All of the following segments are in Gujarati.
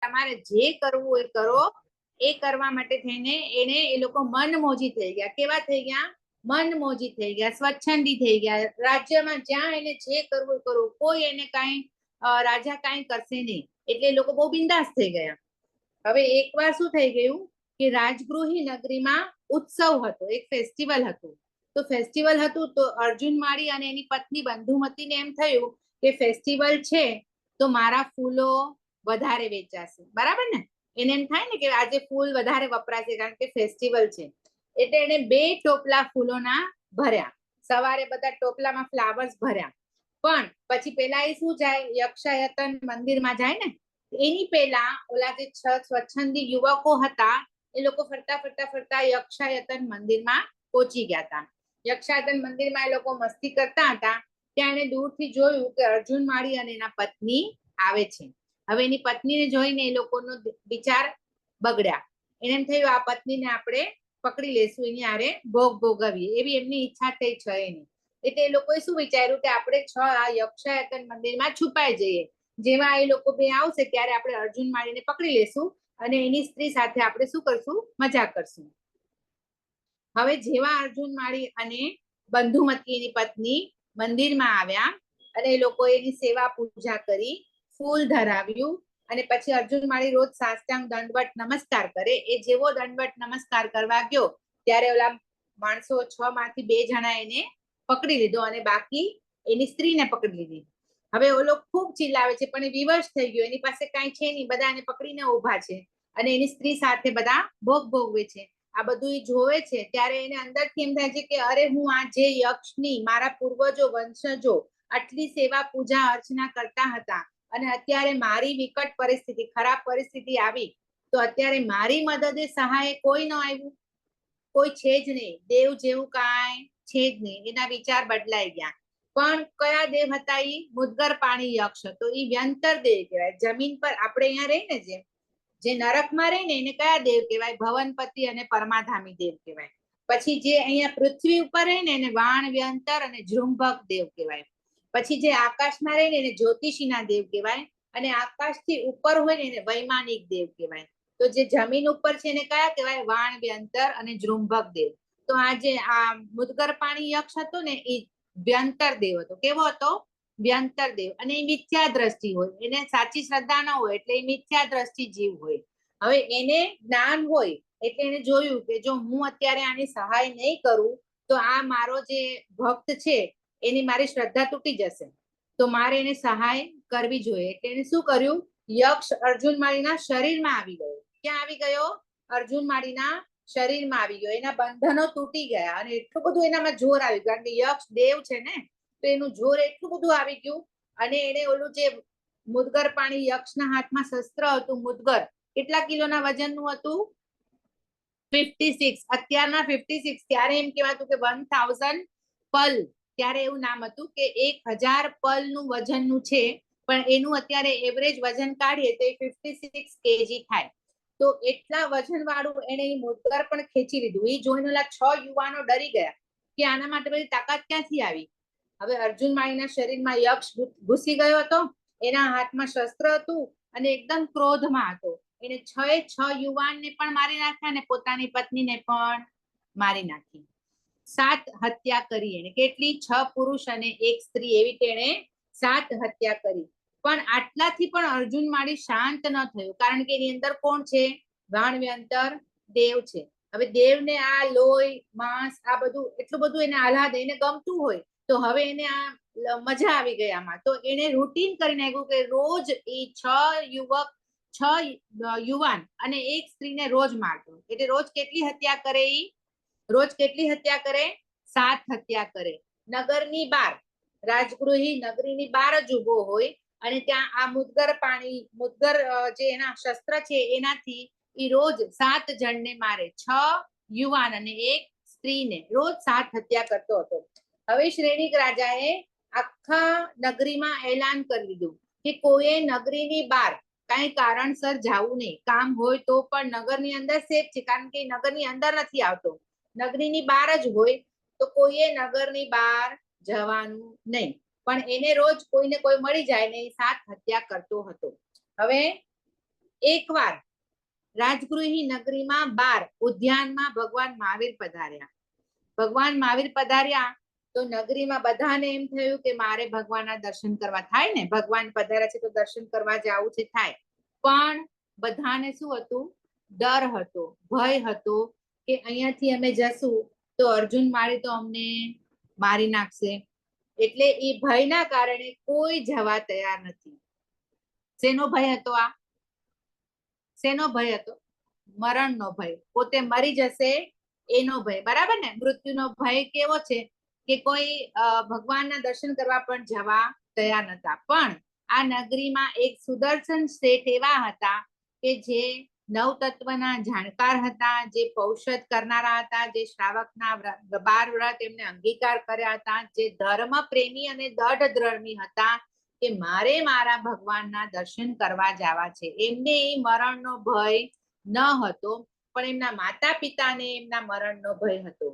તમારે જે કરવું હોય કરો, એ કરવા માટે થઈને એને એ લોકો મનમોજી થઈ ગયા. કેવા થઈ ગયા? મનમોજી થઈ ગયા, સ્વચ્છંદી થઈ ગયા. રાજ્યમાં જ્યાં એને જે કરવું કરવું, કોઈ એને કાંઈ રાજા કાંઈ કરશે નહીં, એટલે એ લોકો બહુ બિંદાસ થઈ ગયા. હવે એકવાર શું થઈ ગયું કે રાજગૃહી નગરીમાં ઉત્સવ હતો, એક ફેસ્ટિવલ હતું. તો ફેસ્ટિવલ હતું તો અર્જુન માળી અને એની પત્ની બંધુમતીને એમ થયું કે ફેસ્ટિવલ છે તો મારા ફૂલો વધારે વેચાશે, બરાબર ને? એને એમ થાય ને કે આજે ફૂલ વધારે વપરાશે કારણ કે ફેસ્ટિવલ છે. એટલે એને 2 ટોપલા ફૂલોના ભર્યા. સવારે બધા ટોપલામાં ફ્લાવર્સ ભર્યા. પણ પછી પેલા એ શું જાય, યક્ષયતન મંદિરમાં જાય ને, એની પેલા ઓલા જે 6 સ્વચ્છંદી યુવકો હતા એ લોકો ફરતા ફરતા ફરતા યક્ષયતન મંદિરમાં પહોંચી ગયા હતા. યક્ષયતન મંદિરમાં એ લોકો મસ્તી કરતા હતા. ત્યાં એને દૂરથી જોયું કે અર્જુન માળી અને એના પત્ની આવે છે. હવે એની પત્નીને જોઈને એ લોકોનો વિચાર બગડ્યા. એને એમ થયું આ પત્નીને આપણે પકડી લેશું, એની આરે ભોગ ભોગવીએ, એવી એમની ઈચ્છા થઈ છે એની. એટલે એ લોકોએ શું વિચાર્યું કે આપણે 6 આ યક્ષયતન મંદિરમાં છુપાઈ જઈએ. જેવા એ લોકો બે આવશે ત્યારે આપણે અર્જુન માળીને પકડી લેશું અને એની સ્ત્રી સાથે આપણે શું કરશું, મજાક કરશું. હવે જેવા અર્જુન માળી અને બંધુમતી એની પત્ની મંદિરમાં આવ્યા અને એ લોકો એની સેવા પૂજા કરી, ફૂલ ધરાવ્યું અને પછી અર્જુન માળી રોજ સાષ્ટાંગ દંડવત નમસ્કાર કરે. એ જેવો દંડવત નમસ્કાર કરવા ગયો ત્યારે ઓલા માણસો 6 માંથી 2 જણા એને પકડી લીધો અને બાકી એની સ્ત્રીને પકડી લીધી. હવે ઓલો ખૂબ ચિલ્લાવે છે પણ એ વિવશ થઈ ગયો, એની પાસે કાંઈ છે નહીં, બધા એને પકડીને ઉભા છે અને એની સ્ત્રી સાથે બધા ભોગ ભોગવે છે. આ બધું એ જોવે છે ત્યારે એને અંદરથી એમ થાય છે કે અરે હું આ જે યક્ષની મારા પૂર્વજો વંશજો આટલી સેવા પૂજા અર્ચના કરતા હતા અને અત્યારે મારી વિકટ પરિસ્થિતિ, ખરાબ પરિસ્થિતિ આવી તો અત્યારે મારી મદદે સહાય કોઈ ન આવ્યું, કોઈ છે જ નહીં, દેવ જેવું કાંઈ છે જ નહીં. એના વિચાર બદલાઈ ગયા. પણ કયા દેવ હતા? ઈ મુદ્ગર પાણી યક્ષ હતો. ઈ વ્યંતર દેવ કહેવાય. જમીન પર આપણે અહીંયા રહીને જે નરકમાં રહે ને એને કયા દેવ કહેવાય? ભવનપતિ અને પરમાધામી દેવ કહેવાય. પછી જે અહીંયા પૃથ્વી ઉપર રહે ને એને વાણ વ્યંતર અને જૃંભક દેવ કહેવાય. પછી જે આકાશમાં રહે ને એને જ્યોતિષીના દેવ કહેવાય અને આકાશથી ઉપર હોય ને એને વૈમાનિક દેવ કહેવાય. તો જે જમીન ઉપર છે એને કયા કહેવાય? વાણ વ્યંતર અને જૃંભક દેવ. તો આ જે આ મુદ્ગર પાણી યક્ષ હતો ને એ વ્યંતર દેવ હતો. કેવો હતો? વ્યંતર દેવ. અને એ મિથ્યા દ્રષ્ટિ હોય, એને સાચી શ્રદ્ધા ન હોય એટલે એ મિથ્યા દ્રષ્ટિ જીવ હોય. હવે એને જ્ઞાન હોય એટલે એને જોયું કે જો હું અત્યારે આની સહાય નહીં કરું તો આ મારો જે ભક્ત છે એની મારી શ્રદ્ધા તૂટી જશે, તો મારે એને સહાય કરવી જોઈએ. એટલે એને શું કર્યું? યક્ષ અર્જુન માળીના શરીરમાં આવી ગયો. ક્યાં આવી ગયો? અર્જુન માળીના શરીરમાં આવી ગયો. એના બંધનો તૂટી ગયા અને એટલું બધું એનામાં જોર આવી ગયું કારણ કે યક્ષ દેવ છે ને, તો એનું જોર એટલું બધું આવી ગયું. અને એને ઓલું જે મુદ્ગર પાણી યક્ષના હાથમાં શસ્ત્ર હતું મુદ્ગર, કેટલા કિલોના વજનનું હતું? 56. અત્યારના 56. ત્યારે એમ કહેવાતું કે 1000 પલ. ત્યારે એવું નામ હતું કે 1000 પલનું વજનનું છે, પણ એનું અત્યારે એવરેજ વજન કાઢીએ તો 56 કેજી થાય. તો એટલા વજન વાળું એને મુદ્ગર પણ ખેંચી લીધું. એ જોઈને ઓલા 6 યુવાનો ડરી ગયા કે આના માટે બધી તાકાત ક્યાંથી આવી. હવે અર્જુન માળીના શરીરમાં યક્ષ ઘૂસી ગયો હતો, એના હાથમાં શસ્ત્ર હતું અને એકદમ ક્રોધમાં હતો. એને 6 યુવાનને પણ મારી નાખ્યા અને પોતાની પત્નીને પણ મારી નાખી. 7 હત્યા કરી એને. કેટલી? 6 પુરુષ અને 1 સ્ત્રી, એવી તેણે 7 હત્યા કરી. પણ આટલાથી પણ અર્જુન માળી શાંત ન થયો કારણ કે એની અંદર કોણ છે? વાણવ્યંતર દેવ છે. હવે દેવને આ લોહી માંસ આ બધું એટલું બધું એને આહલાદ, એને ગમતું હોય તો હવે એને આ મજા આવી ગઈ આમાં. તો એને રૂટીન કરી નાખ્યું કે રોજ એ 6 યુવાન અને 1 સ્ત્રીને રોજ મારતો. એટલે રોજ કેટલી હત્યા કરે? રોજ કેટલી હત્યા કરે? 7 હત્યા કરે. નગરની બહાર, રાજગૃહી નગરીની બહાર જ ઉભો હોય અને ત્યાં આ મુદ્ગર પાણી, મુદ્ગર જે એના શસ્ત્ર છે એનાથી એ રોજ 7 જણને મારે. 6 યુવાન અને 1 સ્ત્રીને રોજ 7 હત્યા કરતો હતો. હવે શ્રેણિક રાજાએ આખા નગરીમાં એલાન કરી દીધું કે કોઈએ નગરીની બહાર કઈ કારણસર જવું નહીં. કામ હોય તો પણ નગરની અંદર સેફ છે કારણ કે નગરની અંદર નથી આવતો, નગરીની બહાર જ હોય, તો કોઈએ નગરની બહાર જવાનું નહીં. પણ એને રોજ કોઈને કોઈ મળી જાય ને 7 હત્યા કરતો હતો. હવે એકવાર રાજગૃહી નગરીમાં 12 ઉદ્યાનમાં ભગવાન મહાવીર પધાર્યા. ભગવાન મહાવીર પધાર્યા તો નગરીમાં બધાને એમ થયું કે મારે ભગવાનના દર્શન કરવા થાય ને, ભગવાન પધાર્યા છે તો દર્શન કરવા જવું છે થાય. પણ બધાને શું હતું? ડર હતો, ભય હતો કે અહીંયાથી અમે જશું તો અર્જુન મારી તો અમને મારી નાખશે. એટલે એ ભયના કારણે કોઈ જવા તૈયાર નથી. શેનો ભય હતો આ? શેનો ભય હતો? મરણનો ભય. પોતે મરી જશે એનો ભય. બરાબર ને? મૃત્યુનો ભય કેવો છે કે કોઈ ભગવાનના દર્શન કરવા પણ જવા તૈયાર નતા. પણ આ નગરીમાં એક સુદર્શન શેઠ એવા હતા કે જે નવતત્વના જાણકાર હતા, જે પૌષધ કરનારા હતા, જે શ્રાવકના 12 વ્રત એમને અંગીકાર કર્યા હતા, જે ધર્મ પ્રેમી અને દઢ ધર્મી હતા કે મારે મારા ભગવાનના દર્શન કરવા જવા છે. એમને એ મરણનો ભય ન હતો, પણ એમના માતા પિતાને એમના મરણનો ભય હતો.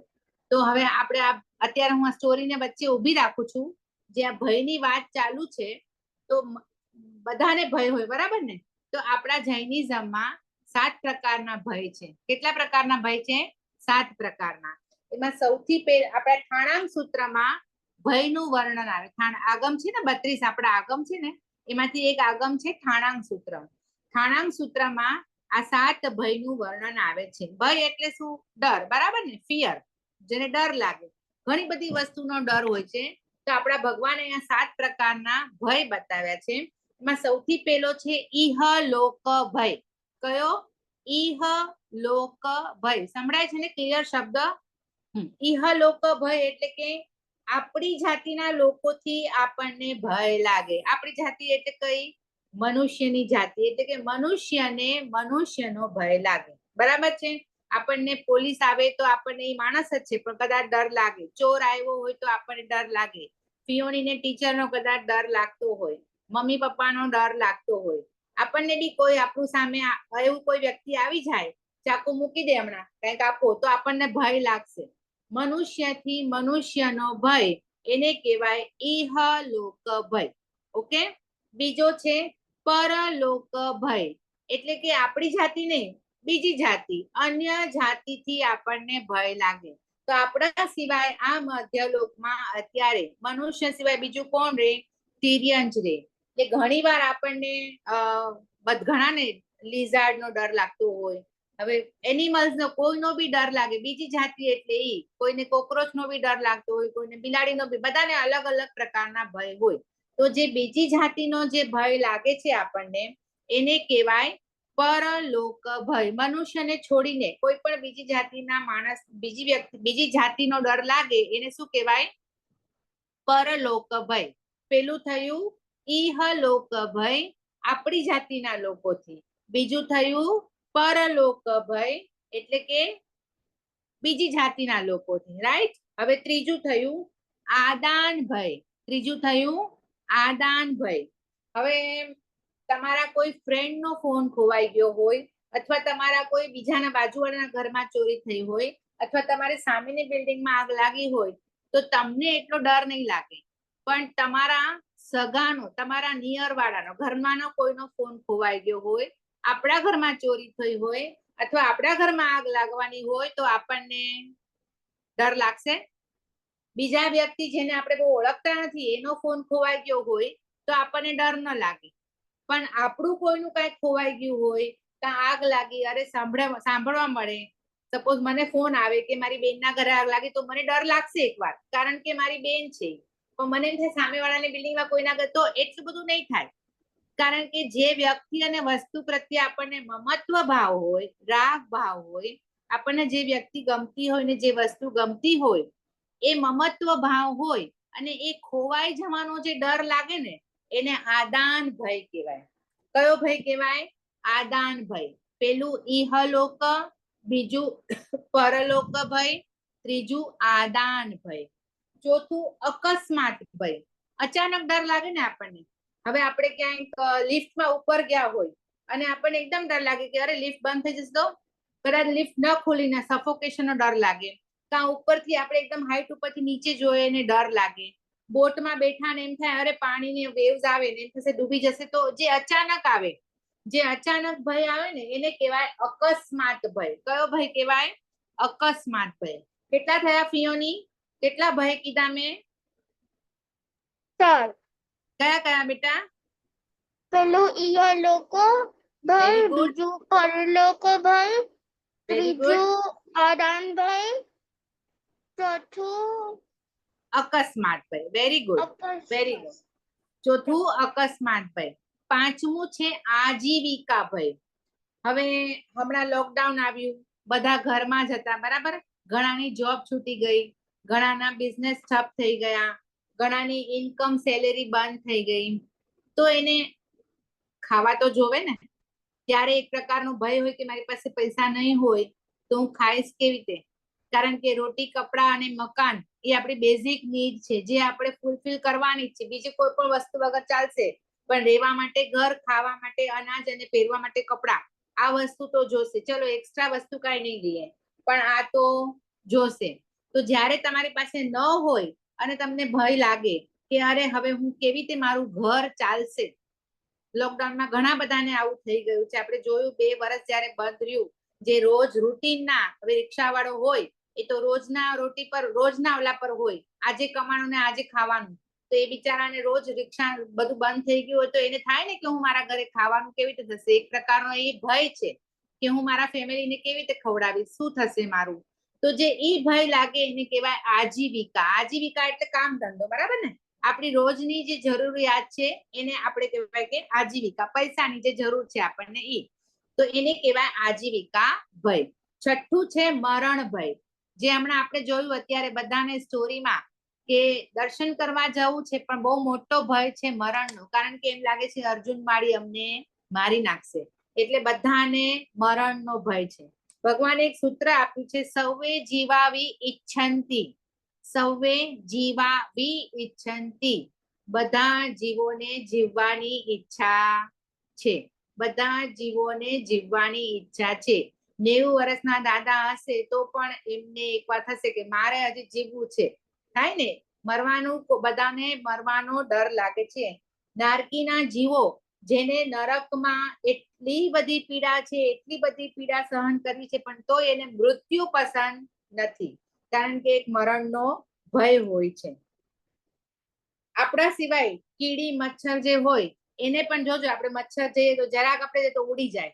તો હવે આપણે અત્યારે હું આ સ્ટોરીને વચ્ચે ઊભી રાખું છું. જે આ ભયની વાત ચાલુ છે તો બધાને ભય હોય, બરાબર ને? તો આપણા જૈનિઝમમાં 7 પ્રકારના ભય છે. કેટલા પ્રકારના ભય છે? 7 પ્રકારના. એમાં સૌથી પહેલા આપણા ઠાણામ સૂત્રમાં ભયનું વર્ણન આવે. આગમ છે ને 32 આપણા આગમ છે ને, એમાંથી એક આગમ છે ઠાણામ સૂત્ર. ઠાણામ સૂત્રમાં આ 7 ભયનું વર્ણન આવે છે. ભય એટલે શું? ડર, બરાબર ને? ફિયર, જેને ડર લાગે. ઘણી બધી વસ્તુનો ડર હોય છે. તો આપણા ભગવાન અહીંયા 7 પ્રકારના ભય બતાવ્યા છે. એમાં સૌથી પહેલો છે ઈહ લોક ભય. કયો? ઈહ લોક ભય. સંભળાય છે ને ક્લિયર શબ્દ? ઈહ લોક ભય એટલે કે આપણી જાતિના લોકોથી આપણને ભય લાગે. આપણી જાતિ એટલે કઈ? મનુષ્યની જાતિ. એટલે કે મનુષ્યને મનુષ્યનો ભય લાગે. બરાબર છે? આપણને પોલીસ આવે તો આપણને એ માણસ જ છે પણ કદાચ ડર લાગે. ચોર આવ્યો હોય તો આપણને ડર લાગે. પિયોનીને ટીચરનો કદાચ ડર લાગતો હોય, મમ્મી પપ્પાનો ડર લાગતો હોય. આપણને બી કોઈ આપણું સામે એવું કોઈ વ્યક્તિ આવી જાય, ચાકુ મૂકી દે હમણાં, કંઈક આપો, તો આપણને ભય લાગશે. મનુષ્યથી મનુષ્યનો ભય એને કહેવાય ઈહ લોક ભય. ઓકે? બીજો છે પરલોક ભય. એટલે કે આપણી જાતિ નહીં, બીજી જાતિ, અન્ય જાતિથી આપણને ભય લાગે. તો આપણા સિવાય આ મધ્યલોકમાં અત્યારે મનુષ્ય સિવાય બીજું કોણ રે? તિર્યંજ રે. એટલે ઘણી વાર આપણને ઘણાને લિઝાર્ડ નો ડર લાગતો હોય. હવે એનિમલ્સ નો કોઈનો બી ડર લાગે. બીજી જાતિ એટલે ઈ. કોઈને કોકરોચ નો બી ડર લાગતો હોય, કોઈને બિલાડીનો બી. બધાને અલગ અલગ પ્રકારના ભય હોય. તો જે બીજી જાતિનો જે ભય લાગે છે આપણને, એને કહેવાય પરલોક ભય. મનુષ્યને છોડીને કોઈ પણ બીજી જાતિના માણસ, બીજી વ્યક્તિ, બીજી જાતિનો ડર લાગે એને શું કહેવાય? પરલોક ભય. પેલું થયું ઈહ લોક ભય, આપણી જાતિના લોકોથી. બીજું થયું પરલોક ભય, એટલે કે બીજી જાતિના લોકોથી. રાઈટ? હવે ત્રીજું થયું આદાન ભય. ત્રીજું થયું આદાન ભય. હવે તમારા કોઈ ફ્રેન્ડ નો ફોન ખોવાઈ ગયો હોય, અથવા તમારા કોઈ બીજાના બાજુવાળાના ઘરમાં ચોરી થઈ હોય, અથવા તમારી સામેની બિલ્ડિંગમાં આગ લાગી હોય, તો તમને એટલો ડર નહીં લાગે. પણ તમારા સગાનો, તમારા નિયર વાળાનો, ઘરમાંનો કોઈનો ફોન ખોવાઈ ગયો હોય, આપણા ઘરમાં ચોરી થઈ હોય, અથવા આપણા ઘરમાં આગ લાગવાની હોય, તો આપણને ડર લાગશે. બીજા વ્યક્તિ જેને આપણે બહુ ઓળખતા નથી એનો ફોન ખોવાઈ ગયો હોય તો આપણને ડર ન લાગે. પણ આપણું કોઈનું કઈ ખોવાઈ ગયું હોય, ત્યાં આગ લાગી, અરે સાંભળવા મળે, સપોઝ મને ફોન આવે કે મારી બેનના ઘરે આગ લાગી, તો મને ડર લાગશે એકવાર, કારણ કે મારી બેન છે. પણ મને એમ થાય સામેવાળાની બિલ્ડિંગમાં કોઈના ઘરે, તો એટલું બધું નહીં થાય. કારણ કે જે વ્યક્તિ અને વસ્તુ પ્રત્યે આપણને મમત્વ ભાવ હોય, રાગ ભાવ હોય, આપણને જે વ્યક્તિ ગમતી હોય ને જે વસ્તુ ગમતી હોય, એ મમત્વ ભાવ હોય, અને એ ખોવાઈ જવાનો જે ડર લાગે ને, એને આદાન ભય કહેવાય. કયો ભય કહેવાય? આદાન ભય. પેલું ઈહલોક, બીજું પરલોક ભય, ત્રીજું આદાન ભય, ચોથું અકસ્માત ભય. અચાનક ડર લાગે ને આપણને. હવે આપણે ક્યાંક લિફ્ટમાં ઉપર ગયા હોય અને આપણને એકદમ ડર લાગે કે અરે લિફ્ટ બંધ થઈ જશે તો, કદાચ લિફ્ટ ન ખોલીને સફોકેશનનો ડર લાગે. કાં ઉપરથી આપણે એકદમ હાઈટ ઉપરથી નીચે જોઈએ ને ડર લાગે. બોટમાં બેઠા ને એમ થાય અરે પાણીની વેવ્સ આવે ને એમ થશે ડૂબી જશે. તો જે અચાનક આવે, જે અચાનક ભય આવે ને એને કહેવાય અકસ્માત ભય. કયો ભય કહેવાય? અકસ્માત ભય. કેટલા થયા ફિયોની? કેટલા ભય કીધા મેં? 4. કયા કયા બેટા? પેલું ઇહલોકો ભય, વેરી ગુડ, બીજું પરલોક ભય, વેરી ગુડ. ત્રીજું આદાન ભય, ચોથું અકસ્માત ભય. Very good, very good. ચોથું અકસ્માત ભય. પાંચમું છે આજીવિકા ભય. હવે હમણાં લોકડાઉન આવ્યું, બધા ઘરમાં જ હતા, બરાબર? ઘણાની જોબ છૂટી ગઈ, ઘણાના બિઝનેસ ઠપ થઈ ગયા, ઘણાની ઇન્કમ સેલેરી બંધ થઈ ગઈ, તો એને ખાવા તો જોવે ને. ત્યારે એક પ્રકારનો ભય હોય કે મારી પાસે પૈસા નહીં હોય તો હું ખાઈશ કેવી રીતે? કારણ કે રોટી, કપડા અને મકાન એ આપણી બેઝિક નીડ છે, જે આપણે ફૂલફિલ કરવાની છે. બીજી કોઈ પણ વસ્તુ વગર ચાલશે, પણ રહેવા માટે ઘર, ખાવા માટે અનાજ અને પહેરવા માટે કપડા, આ વસ્તુ તો જોશે. ચલો એક્સ્ટ્રા વસ્તુ કાંઈ નહીં લઈએ, પણ આ તો જોશે. તો જ્યારે તમારી પાસે ન હોય અને તમને ભય લાગે કે અરે હવે હું કેવી રીતે મારું ઘર ચાલશે, લોકડાઉનમાં ઘણા બધાને આવું થઈ ગયું છે. આપણે જોયું 2 વર્ષ જ્યારે બંધ રહ્યું, જે રોજ રૂટીનના, હવે રિક્ષા વાળો હોય એ તો રોજના રોટી પર, રોજના ઓલા પર હોય, આજે કમાવાનું ને આજે ખાવાનું. તો એ બિચારાને રોજ રિક્ષા બધું બંધ થઈ ગયું હોય તો એને થાય ને કે હું મારા ઘરે ખાવાનું કેવી રીતે થશે? એક પ્રકારનો એ ભય છે કે હું મારા ફેમિલીને કેવી રીતે ખવડાવીશ, શું થશે મારું? તો જે ઈ ભય લાગે એને કહેવાય આજીવિકા. આજીવિકા એટલે કામ ધંધો, બરાબર ને? આપણી રોજની જે જરૂરિયાત છે એને આપણે કહેવાય કે આજીવિકા, પૈસાની જે જરૂર છે આપણને ઈ, તો એને કહેવાય આજીવિકા ભય. છઠ્ઠું છે મરણ ભય. જે હમણાં આપણે જોયું અત્યારે બધાને સ્ટોરીમાં કે દર્શન કરવા જવું છે પણ બહુ મોટો ભય છે મરણનો, કારણ કે એમ લાગે છે અર્જુન માળી અમને મારી નાખશે, એટલે બધાને મરણનો ભય છે. ભગવાને એક સૂત્ર આપ્યું છે, સૌએ જીવાવી ઈચ્છંતી. સૌએ જીવાવી ઈચ્છંતી. બધા જીવોને જીવવાની ઈચ્છા છે. બધા જીવોને જીવવાની ઈચ્છા છે. 90 વર્ષના દાદા હશે તો પણ એમને એક વાત હશે કે મારે હજી જીવવું છે. થાય ને, મરવાનું, બધાને મરવાનો ડર લાગે છે. નારકીના જીવો જેને નરકમાં એટલી બધી પીડા છે, એટલી બધી પીડા સહન કરવી છે, પણ તો એને મૃત્યુ પસંદ નથી, કારણ કે એક મરણનો ભય હોય છે. આપણા સિવાય કીડી, મચ્છર જે હોય એને પણ જોજો, આપણે મચ્છર જઈએ તો જરાક આપણે તો ઉડી જાય,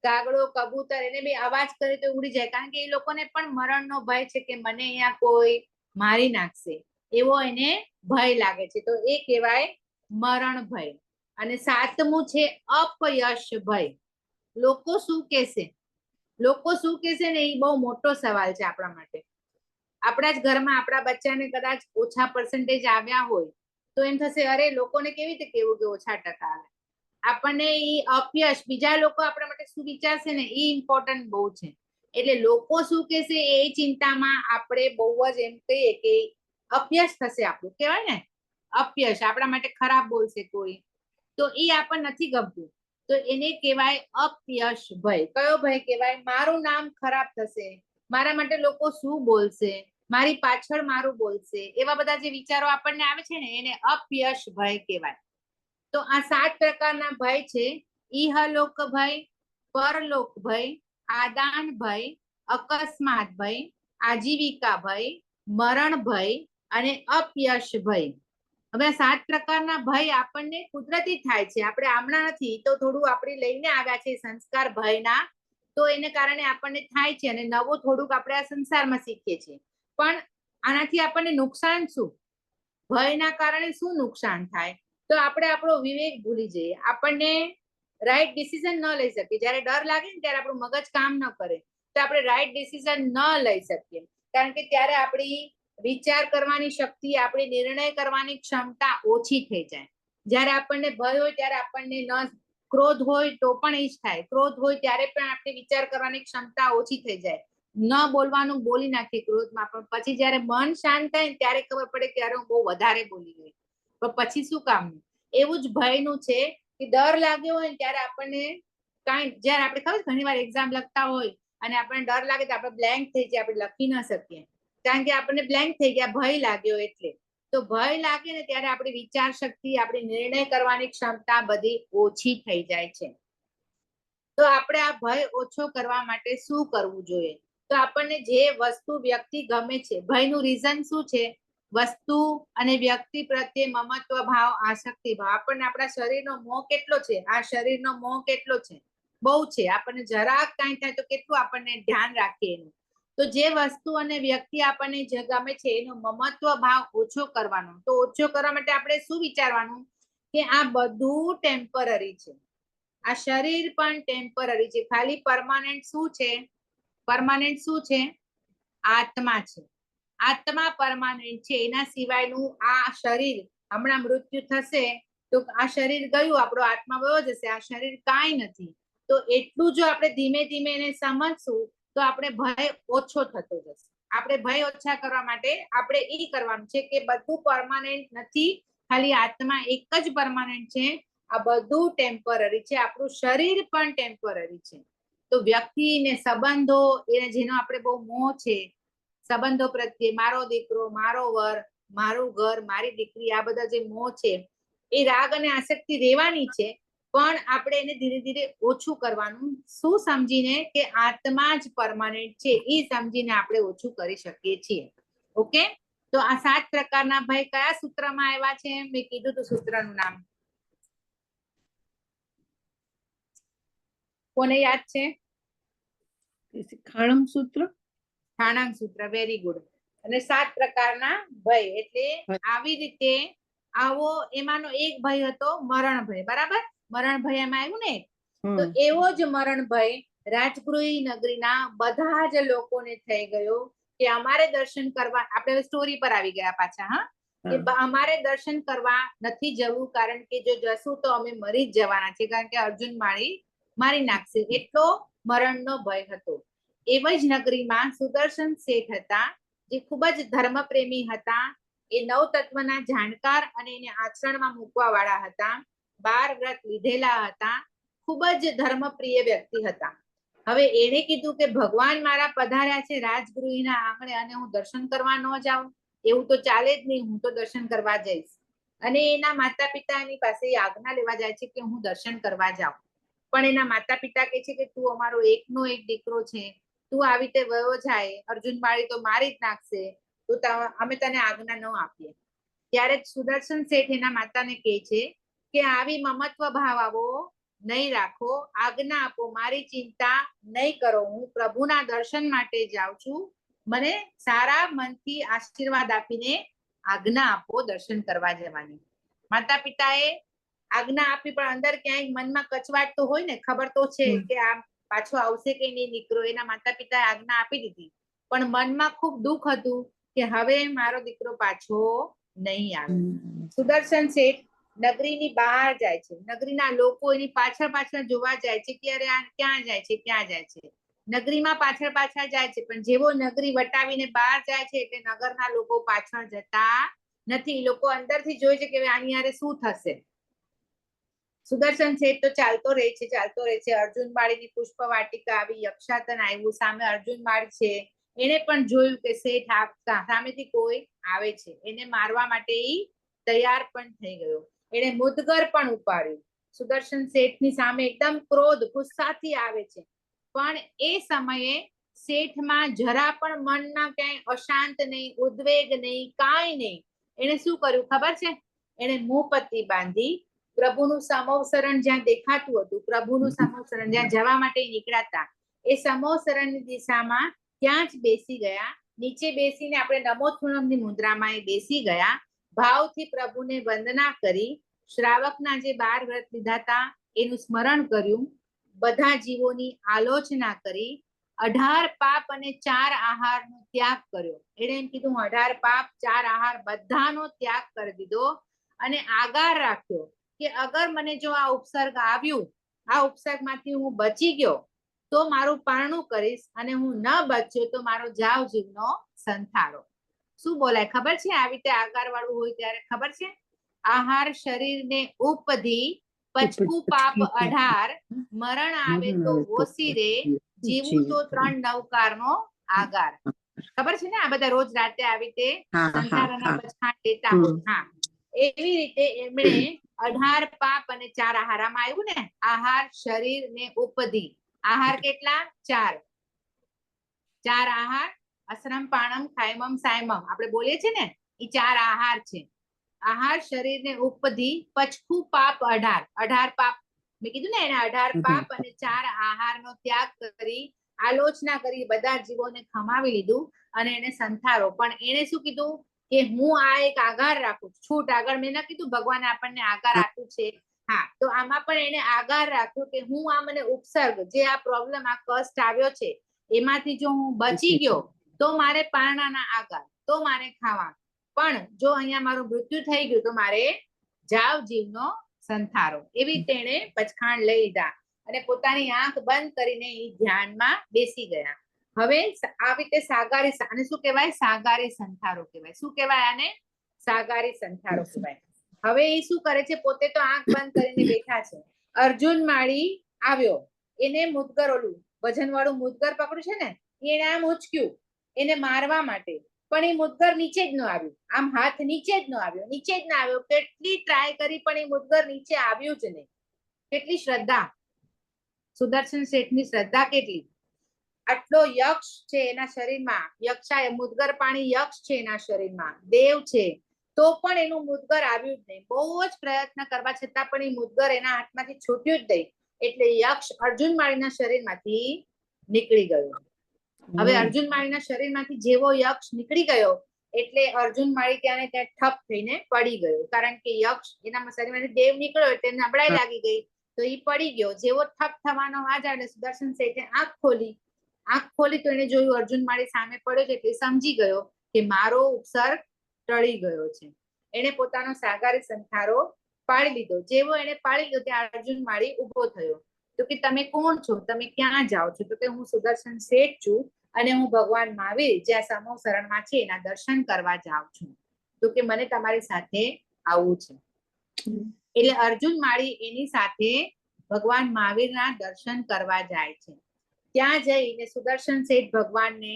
કાગડો, કબૂતર એને બી અવાજ કરે તો ઉડી જાય, કારણ કે એ લોકોને પણ મરણનો ભય છે કે મને અહીંયા કોઈ મારી નાખશે, એવો એને ભય લાગે છે. તો એ કહેવાય મરણ ભય. અને 7મું છે અપયશ ભય. લોકો શું કહેશે? લોકો શું કહેશે ને એ બહુ મોટો સવાલ છે આપણા માટે. આપણા જ ઘરમાં આપણા બચ્ચાને કદાચ ઓછા પર્સન્ટેજ આવ્યા હોય તો એમ થશે અરે લોકોને કેવી રીતે કેવું કે ઓછા ટકા આવે. આપણને ઈ અપયશ, બીજા લોકો આપણા માટે શું વિચારશે ને એ ઇમ્પોર્ટન્ટ બહુ છે. એટલે લોકો શું કહેશે એ ચિંતામાં આપણે બહુ જ એમ કહીએ કે અપયશ થશે આપણું, કહેવાય ને અપયશ, આપણા માટે ખરાબ બોલશે કોઈ, તો એ આપણને નથી ગમતું. તો એને કહેવાય અપયશ ભય. કયો ભય કહેવાય? મારું નામ ખરાબ થશે, મારા માટે લોકો શું બોલશે, મારી પાછળ મારું બોલશે, એવા બધા જે વિચારો આપણને આવે છે ને એને અપયશ ભય કહેવાય. તો આ 7 પ્રકારના ભય છે: ઇહલોક ભય, પરલોક ભય, આદાન ભય, અકસ્માત ભય, આજીવિકા ભય, મરણ ભય અને અપયશ ભય. હવે 7 પ્રકારના ભય આપણને કુદરતી થાય છે, આપણે આમના નથી, તો થોડું આપણે લઈને આવ્યા છે સંસ્કાર ભયના, તો એને કારણે આપણને થાય છે અને નવું થોડુંક આપણે આ સંસારમાં શીખીએ છીએ. પણ આનાથી આપણને નુકસાન શું? ભયના કારણે શું નુકસાન થાય? તો આપણે આપણો વિવેક ભૂલી જઈએ, આપણને રાઈટ ડિસિઝન ન લઈ શકીએ. જ્યારે ડર લાગે ને ત્યારે આપણું મગજ કામ ન કરે તો આપણે રાઈટ ડિસિઝન ન લઈ શકીએ, કારણ કે ત્યારે આપણી વિચાર કરવાની શક્તિ, આપણી નિર્ણય કરવાની ક્ષમતા ઓછી થઈ જાય. જ્યારે આપણને ભય હોય ત્યારે આપણને ન, ક્રોધ હોય તો પણ એ જ થાય, ક્રોધ હોય ત્યારે પણ આપણી વિચાર કરવાની ક્ષમતા ઓછી થઈ જાય, ન બોલવાનું બોલી નાખીએ ક્રોધમાં, પણ પછી જ્યારે મન શાંત થાય ત્યારે ખબર પડે કે અરે હું બહુ વધારે બોલી ગઈ, પણ પછી શું કામનું? એવું જ ભયનું છે કે ડર લાગ્યો હોય ને ત્યારે આપણને કાંઈ, જ્યારે આપણે ખબર ઘણી વાર એક્ઝામ લખતા હોય અને આપણને ડર લાગે તો આપણે બ્લેન્ક થઈ જાય, આપણે લખી ન શકીએ, કારણ કે આપણને બ્લેન્ક થઈ ગયા, ભય લાગ્યો એટલે. તો ભય લાગે ને ત્યારે આપણી વિચાર શક્તિ, આપણી નિર્ણય કરવાની ક્ષમતા બધી ઓછી થઈ જાય છે. તો આપણે આ ભય ઓછો કરવા માટે શું કરવું જોઈએ? તો આપણને જે વસ્તુ વ્યક્તિ ગમે છે, ભયનું રીઝન શું છે? વસ્તુ અને વ્યક્તિ પ્રત્યે મમત્વ ભાવ, આસક્તિ ભાવ. આપણને આપણા શરીરનો મોહ કેટલો છે? આ શરીરનો મોહ કેટલો છે? બહુ છે. આપણને જરાક કાંઈ થાય તો કેટલું આપણને ધ્યાન રાખીએ એનું. તો જે વસ્તુ અને વ્યક્તિ આપણને જે ગમે છે એનો મમત્વ ભાવ ઓછો કરવાનો. તો ઓછો કરવા માટે આપણે શું વિચારવાનું? કે આ બધું ટેમ્પરરી છે. આ શરીર પણ ટેમ્પરરી છે. ખાલી પરમાનન્ટ શું છે? પરમાનન્ટ શું છે? આત્મા છે. આત્મા પરમાનન્ટ છે. એના સિવાયનું આ શરીર હમણાં મૃત્યુ થશે તો આ શરીર ગયું, આપણો આત્મા વયો જશે. આ શરીર કાંઈ નથી. તો એટલું જો આપણે ધીમે ધીમે એને સમજશું તો આપણે ભય ઓછો થતો જશે. આપણે ભય ઓછા કરવા માટે આપણે એ કરવાનું છે કે બધું પરમાનન્ટ નથી, ખાલી આત્મા એક જ પરમાનન્ટ છે. આ બધું ટેમ્પરરી છે. આપણું શરીર પણ ટેમ્પરરી છે. તો વ્યક્તિ ને સંબંધો એને જેનો આપણે બહુ મોહ છે, સંબંધો પ્રત્યે, મારો દીકરો, મારો વર, મારું ઘર, મારી દીકરી, આ બધા જે મોહ છે એ રાગ અને આસક્તિ રહેવાની છે, પણ આપણે એને ધીરે ધીરે ઓછું કરવાનું. શું સમજીને? કે આત્મા જ પરમાનન્ટ છે એ સમજીને આપણે ઓછું કરી શકીએ છીએ. ઓકે, તો આ 7 પ્રકારના ભય કયા સૂત્રમાં આવ્યા છે? મેં કીધું તો સૂત્રનું નામ કોને યાદ છે? ખાણમ સૂત્ર. ખાણાંગ સૂત્ર. Very good. અને 7 પ્રકારના ભય એટલે આવી રીતે આવો. એમાંનો એક ભય હતો મરણ ભય. બરાબર, મરણ ભય એમાં આવ્યું ને. તો એવો જ મરણ ભય રાજગૃહી નગરીના બધા જ લોકોને થઈ ગયો કે અમારે દર્શન કરવા, આપણે સ્ટોરી પર આવી ગયા પાછા. હા, કે અમારે દર્શન કરવા નથી જવું, કારણ કે જો જશું તો અમે મરી જ જવાના છે, કારણ કે અર્જુન મારી નાખશે. એટલો મરણનો ભય હતો. એવી જ નગરીમાં સુદર્શન શેઠ હતા, જે ખૂબ જ ધર્મપ્રેમી હતા. એ 9 તત્વના જાણકાર અને એને આચરણમાં મૂકવા વાળા હતા. 12 વ્રત લીધેલા હતા. ખૂબ જ ધર્મપ્રિય વ્યક્તિ હતા. હવે એને કીધું કે ભગવાન મારા પધાર્યા છે રાજગૃહીના આંગણે અને હું દર્શન કરવા ન જાઉં, એવું તો ચાલે જ નહીં. હું તો દર્શન કરવા જઈશ. અને એના માતા પિતા એની પાસે આજ્ઞા લેવા જાય છે કે હું દર્શન કરવા જાઉં. પણ એના માતા પિતા કહે છે કે તું અમારો એકનો એક દીકરો છે, તું આવી રીતે વયો જાય, અર્જુન માળી તો મારી જ નાખશે, તો અમે તને આજ્ઞા ન આપીએ. ત્યારે સુદર્શન શેઠ એના માતાને કહે છે કે આવી મમત્વ ભાવ આવો નહીં રાખો, આજ્ઞા આપો, મારી ચિંતા નહીં કરો, હું પ્રભુના દર્શન માટે જાઉં છું, મને સારા મનથી આશીર્વાદ આપીને આજ્ઞા આપો દર્શન કરવા જવાની. માતા પિતાએ આજ્ઞા આપી, પણ અંદર ક્યાંય મનમાં કચવાટ તો હોય ને. ખબર તો છે કે આ પાછો આવશે કે નહીં દીકરો. એના માતા પિતાએ આજ્ઞા આપી દીધી, પણ મનમાં ખૂબ દુઃખ હતું કે હવે મારો દીકરો પાછો નહીં આવે. સુદર્શન શેઠ નગરીની બહાર જાય છે. નગરીના લોકો એની પાછળ પાછળ જોવા જાય છે કે અરે આ ક્યાં જાય છે, ક્યાં જાય છે. નગરીમાં પાછળ પાછળ જાય છે, પણ જેવો નગરી વટાવીને બહાર જાય છે એટલે નગરના લોકો પાછળ જતા નથી. લોકો અંદરથી જોઈ છે કે આની હારે શું થશે. સુદર્શન શેઠ તો ચાલતો રહે છે, ચાલતો રહે છે. અર્જુન માળીની પુષ્પ વાટિકા આવી, યક્ષાતન આવ્યું, સામે અર્જુન માળી છે. એને પણ જોયું કે શેઠ સામેથી કોઈ આવે છે, એને મારવા માટે ઈ તૈયાર પણ થઈ ગયો. એને મુદગર પણ ઉપાડ્યું. સુદર્શન શેઠની સામે એકદમ ક્રોધ, ગુસ્સાથી આવે છે, પણ એ સમયે શેઠમાં જરા પણ મનના ક્યાંય અશાંત નહીં, ઉદ્વેગ નહીં, કાંઈ નહીં. એને શું કર્યું ખબર છે? એને મુંહપટ્ટી બાંધી. પ્રભુનું સમોસરણ જ્યાં દેખાતું હતું, પ્રભુનું સમોસરણ જ્યાં જવા માટે નીકળ્યા હતા, એ સમોસરણની દિશામાં ત્યાં જ બેસી ગયા. નીચે બેસીને આપણે નમોથુણમની મુદ્રામાં એ બેસી ગયા. ભાવથી પ્રભુને વંદના કરી. શ્રાવકના જે 12 વ્રત લીધા હતા એનું સ્મરણ કર્યું. બધા જીવોની આલોચના કરી. 18 પાપ અને 4 આહારનો ત્યાગ કર્યો. એને એમ કીધું 18 પાપ 4 આહાર બધાનો ત્યાગ કરી દીધો. અને આગાર રાખ્યો કે અગર મને જો આ ઉપસર્ગ આવ્યું, આ ઉપસર્ગમાંથી હું બચી ગયો તો મારું પારણું કરીશ, અને હું ન બચ્યો તો મારો જાવ જીવનો સંથારો. શું બોલાય ખબર છે? આવી રીતે આકાર વાળું હોય ત્યારે ખબર છે? આહાર શરીરને ઉપધી, પચકું પાપ 18, મરણ આવે તો ઓસી રે, જીવું તો 3 નવકારનો આગાર. ખબર છે ને? આ બધા રોજ રાતે આવી રીતે સંથારાના પછાણ લેતા હોય. હા, એવી રીતે એમણે 18 પાપ અને 4 આહાર. આમાં આવ્યું ને, આહાર, શરીર ને ઉપધી. આહાર કેટલા? 4. 4 આહાર, અશ્રમ, પાણમ, ખાયમમ, સાયમમ આપણે બોલીએ છીએ ને, એ 4 આહાર છે. આહાર, શરીર ને ઉપધી, પચખું પાપ 18. 18 પાપ મેં કીધું ને, એને 18 પાપ અને 4 આહારનો ત્યાગ કરી, આલોચના કરી, બધા જીવોને ખમાવી લીધું અને એને સંથારો. પણ એને શું કીધું કે હું આ એક આગાર રાખું છું, છૂટ આગળ. મેં ના કીધું ભગવાને આપણને આગાર આપ્યું છે, હા, તો આમાં પણ એને આગાર રાખ્યો કે હું આ મને ઉપસર્ગ, જે આ પ્રોબ્લેમ, આ કષ્ટ આવ્યો છે, એમાંથી જો હું બચી ગયો તો મારે પારણાના આગાર, તો મારે ખાવા. પણ જો અહીંયા મારું મૃત્યુ થઈ ગયું તો મારે જાવ જીવનો સંથારો. એવી તેણે પચખાણ લઈ લીધા અને પોતાની આંખ બંધ કરીને એ ધ્યાનમાં બેસી ગયા. હવે આવી રીતે સાગારી, આને શું કહેવાય? સાગારી સંથારો કહેવાય. શું કહેવાય આને? સાગારી સંથારો કહેવાય. હવે એ શું કરે છે? પોતે તો આંખ બંધ કરીને બેઠા છે. અર્જુન માળી આવ્યો, એને મુદગર, ઓલું વજન વાળું મુદગર પકડ્યું છે ને, એને આમ ઉચક્યું એને મારવા માટે. પણ એ મુદગર નીચે જ ન આવ્યું, આમ હાથ નીચે જ ન આવ્યો, નીચે જ ના આવ્યો. કેટલી ટ્રાય કરી પણ એ મુદગર નીચે આવ્યું જ નહીં. કેટલી શ્રદ્ધા! સુદર્શન શેઠની શ્રદ્ધા કેટલી! આટલો યક્ષ છે એના શરીરમાં, યક્ષાય મુદગર પાણી યક્ષ છે એના શરીરમાં, દેવ છે, તો પણ એનું મુદગર આવ્યું જ નહીં. બહુ જ પ્રયત્ન કરવા છતાં પણ એ મુદગર એના હાથમાંથી છૂટ્યું જ નહીં. એટલે યક્ષ અર્જુન માળીના શરીરમાંથી નીકળી ગયો. હવે અર્જુન માળીના શરીરમાંથી જેવો યક્ષ નીકળી ગયો એટલે અર્જુન માળી ત્યાં ને ત્યાં ઠપ થઈને પડી ગયો. કારણ કે યક્ષ એના શરીરમાંથી દેવ નીકળ્યો એટલે નબળાઈ લાગી ગઈ, તો એ પડી ગયો. જેવો ઠપ થવાનો આવાજ આવે, સુદર્શન શેઠે આંખ ખોલી. આંખ ખોલી તો એને જોયું અર્જુન માળી સામે પડ્યો છે, એટલે સમજી ગયો કે મારો ઉપસર્ગ ટળી ગયો છે. એને પોતાનો સાગારી સંથારો પાડી લીધો. જેવો એને પાડી લીધો ત્યાં અર્જુન માળી ઉભો થયો. તો કે તમે કોણ છો? તમે ક્યાં જાઓ છો? તો કે હું સુદર્શન શેઠ છું અને હું ભગવાન મહાવીર જ્યાં સમૂહ શરણમાં છે એના દર્શન કરવા જાઉં છું. તો કે મને તમારી સાથે આવવું છે. એટલે અર્જુન માળી એની સાથે ભગવાન મહાવીરના દર્શન કરવા જાય છે. ત્યાં જઈને સુદર્શન શેઠ ભગવાનને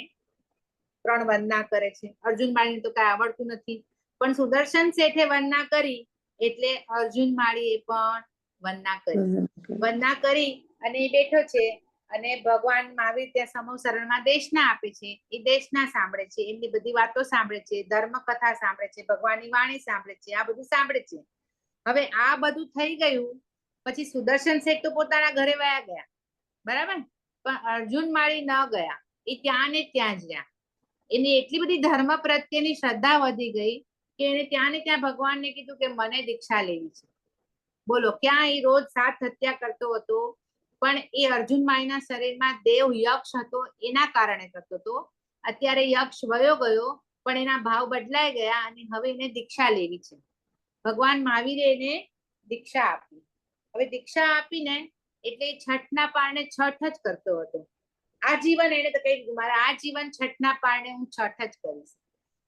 3 વંદના કરે છે. અર્જુન માળીને તો કઈ આવડતું નથી, પણ સુદર્શન શેઠે વંદના કરી એટલે અર્જુન માળીએ પણ વંદના કરી. વંદના કરી અને એ બેઠો છે અને ભગવાન મહાવીર ત્યાં સમૂહ શરણમાં દેશના આપે છે. એ દેશના સાંભળે છે, એમની બધી વાતો સાંભળે છે, ધર્મ કથા સાંભળે છે, ભગવાનની વાણી સાંભળે છે, આ બધું સાંભળે છે. હવે આ બધું થઈ ગયું પછી સુદર્શન શેઠ તો પોતાના ઘરે વયા ગયા, બરાબર, પણ અર્જુન માળી ન ગયા. એ ત્યાં ને ત્યાં જ રહ્યા. એની એટલી બધી ધર્મ પ્રત્યેની શ્રદ્ધા વધી ગઈ કે એને ત્યાં ને ત્યાં ભગવાનને કીધું કે મને દીક્ષા લેવી છે. બોલો, ક્યાં એ રોજ 7 હત્યા કરતો હતો, પણ એ અર્જુન માળીના શરીરમાં દેવ યક્ષ હતો એના કારણે કરતો હતો. અત્યારે યક્ષ વયો ગયો પણ એના ભાવ બદલાઈ ગયા અને હવે એને દીક્ષા લેવી છે. ભગવાન મહાવીરે એને દીક્ષા આપી. હવે દીક્ષા આપીને એટલે છઠના પારણે છઠ જ કરતો હતો. આજીવન એને તો કહી દીધું મારે આજીવન છઠના પારણે હું છઠ જ કરીશ.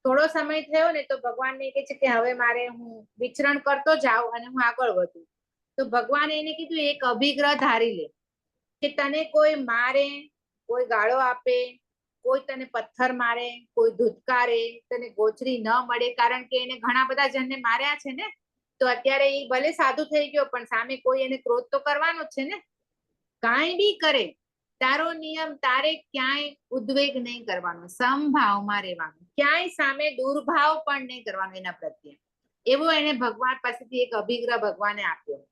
થોડો સમય થયો ને તો ભગવાનને કહે છે કે હવે મારે હું વિચરણ કરતો જાઉં અને હું આગળ વધું. તો ભગવાને એને કીધું એક અભિગ્રહ ધારી લે કે તને કોઈ મારે, કોઈ ગાળો આપે, કોઈ તને પથ્થર મારે, કોઈ ધુતકારે, તને ગોચરી ન મળે. કારણ કે એને ઘણા બધા જણને માર્યા છે ને, તો અત્યારે એ ભલે સાધુ થઈ ગયો પણ સામે કોઈ એને ક્રોધ તો કરવાનો જ છે ને. કાંઈ બી કરે, તારો નિયમ તારે ક્યાંય ઉદ્વેગ નહીં કરવાનો, સમભાવમાં રહેવાનું, ક્યાંય સામે દુર્ભાવ પણ નહીં કરવાનો એના પ્રત્યે. એવો એને ભગવાન પાસેથી એક અભિગ્રહ ભગવાને આપ્યો.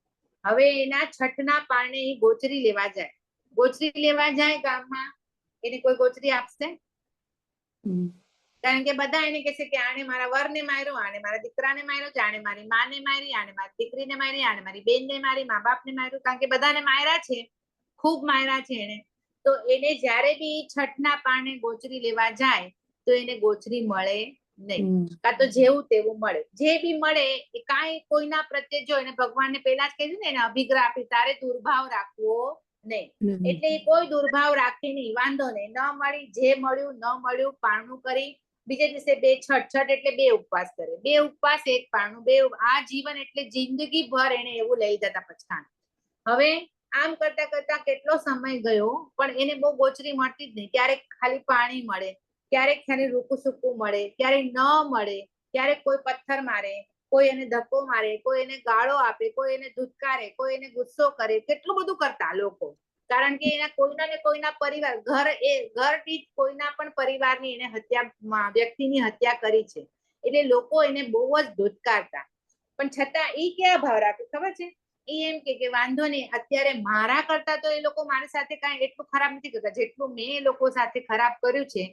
હવે એના છઠના પારણે એ ગોચરી લેવા જાય. ગોચરી લેવા જાય ગામમાં, એને કોઈ ગોચરી આપશે? કારણ કે બધા એને કહેશે કે આને મારા વરને માર્યો, આને મારા દીકરાને માર્યો, આને મારી માને મારી, આને મારી દીકરીને મારી, આને મારી બેનને મારી, મા બાપને માર્યું. કારણ કે બધાને માર્યા છે, ખૂબ માર્યા છે એને. તો એને જ્યારે બી છઠના પારણે ગોચરી લેવા જાય તો એને ગોચરી મળે નહીં, કાં તો જેવું તેવું મળે. જે બી મળે એ કાંઈ કોઈના પ્રત્યે, જો એને ભગવાનને પહેલા જ કીધું ને એને અભિગ્રહ આપી તારે દુર્ભાવ રાખવો નહીં. એટલે એ કોઈ દુર્ભાવ રાખે નહીં, વાંધો નહીં, ન મળી, જે મળ્યું ન મળ્યું, પારણું કરી બીજે દિવસે 2 છઠ એટલે 2 ઉપવાસ કરે. 2 ઉપવાસ 1 પારણું, 2 આ જીવન એટલે જિંદગી ભર એને એવું લઈ જતા પછાણ. હવે આમ કરતા કરતા કેટલો સમય ગયો પણ એને બહુ ગોચરી મળતી જ નહીં. ક્યારેક ખાલી પાણી મળે, ક્યારેક ખાલી રૂકું સૂકું મળે, ક્યારેક ન મળે, ક્યારેક કોઈ પથ્થર મારે, કોઈ એને ધક્કો મારે, કોઈ એને ગાળો આપે, કોઈ એને ધુતકારે, કોઈ એને ગુસ્સો કરે, કેટલું બધું કરતા લોકો. કારણ કે એના કોઈના ને કોઈના પરિવાર ઘર દીઠ કોઈના પણ પરિવારની એને વ્યક્તિની હત્યા કરી છે. એટલે લોકો એને બહુ જ ધુતકારતા. પણ છતાં એ કેવા ભાવ રાખે ખબર છે? એ એમ કે વાંધો નહીં, અત્યારે મારા કરતા તો એ લોકો મારી સાથે કાંઈ એટલું ખરાબ નથી કરતા, જેટલું મેં એ લોકો સાથે ખરાબ કર્યું છે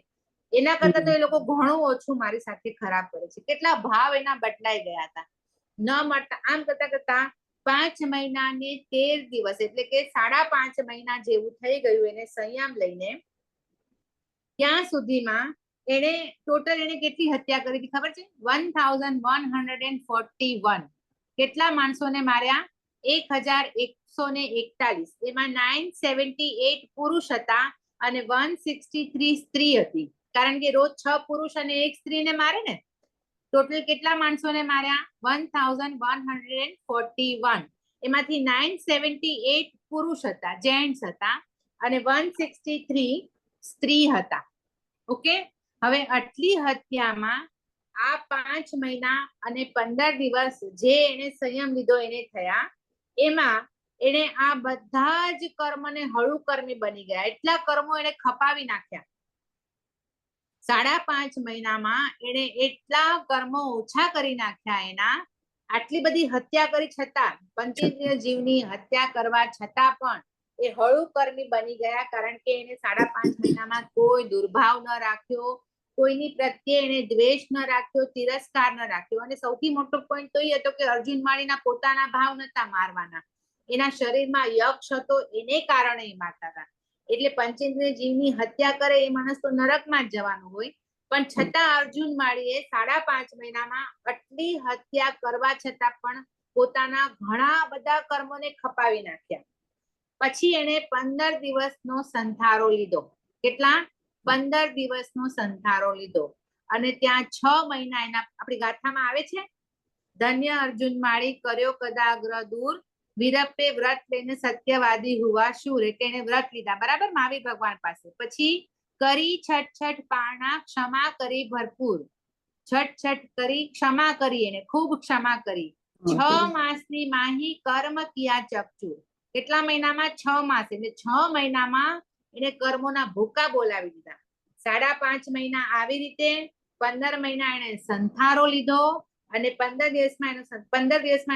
એના કરતા તો એ લોકો ઘણું ઓછું મારી સાથે ખરાબ કરે છે. કેટલા ભાવ એના બદલાઈ ગયા હતા. ન મળતા આમ કરતા કરતા 5 મહિના ને 13 દિવસ એટલે કે 5.5 મહિના જેવું થઈ ગયું એને સંયમ લઈને. ત્યાં સુધીમાં એને ટોટલ એને કેટલી હત્યા કરી હતી ખબર છે? 1141. કેટલા માણસોને માર્યા? 1141. એમાં 978 પુરુષ હતા અને 163 સ્ત્રી હતી. કારણ કે રોજ 6 પુરુષ અને 1 સ્ત્રીને મારે ને. ટોટલ કેટલા માણસોને માર્યા? 1141. એમાંથી 978 પુરુષ હતા, જેન્ટ્સ હતા, અને 163 સ્ત્રી હતા. ઓકે, હવે આટલી હત્યામાં આ 5 મહિના અને 15 દિવસ જે એને સંયમ લીધો એને થયા, એમાં એને આ બધા જ કર્મને હળું કર્મી બની ગયા. એટલા કર્મો એને ખપાવી નાખ્યા. 5.5 મહિનામાં એને એટલા કર્મો ઓછા કરી નાખ્યા એના. આટલી બધી હત્યા કરી છતાં, પંચેન્દ્રિય જીવની હત્યા કરવા છતાં પણ એ હળું કર્મી બની ગયા. કારણ કે એને 5.5 મહિનામાં કોઈ દુર્ભાવ ન રાખ્યો, કોઈની પ્રત્યે એને દ્વેષ ન રાખ્યો, તિરસ્કાર ન રાખ્યો. અને સૌથી મોટો પોઈન્ટ તો એ હતો કે અર્જુન માળીના પોતાના ભાવ નતા મારવાના, એના શરીરમાં યક્ષ હતો એને કારણે એ મારતા હતા. એટલે પંચેન્દ્રિય જીવની હત્યા કરે એ માણસ તો નરકમાં જ જવાનું હોય. પણ છતાં અર્જુન માળીએ 5.5 મહિનામાં આટલી હત્યા કરવા છતાં પણ પોતાના ઘણા બધા કર્મોને ખપાવી નાખ્યા. પછી એને 15 દિવસનો સંથારો લીધો. કેટલા? 15 દિવસનો સંથારો લીધો. અને ત્યાં 6 મહિના એના આપણી ગાથામાં આવે છે, ધન્ય અર્જુન માળી કર્યો કદાગ્ર દૂર, વિરપે વ્રત લઈને સત્યવાદી હુવા શૂર. એટલે એને વ્રત લીધા, બરાબર, મહાવીર ભગવાન પાસે. પછી કરી છઠ પારણા, ક્ષમા કરી ભરપૂર. છઠ કરી, ક્ષમા કરી, એને ખૂબ ક્ષમા કરી. 6 માસની માહી કર્મ કિયા ચકચૂર. કેટલા મહિનામાં? 6 માસ. એટલે 6 મહિનામાં એને કર્મોના ભૂકા બોલાવી દીધા. 5.5 મહિના આવી રીતે, 15 મહિના એને સંથારો લીધો, અને 15 દિવસમાં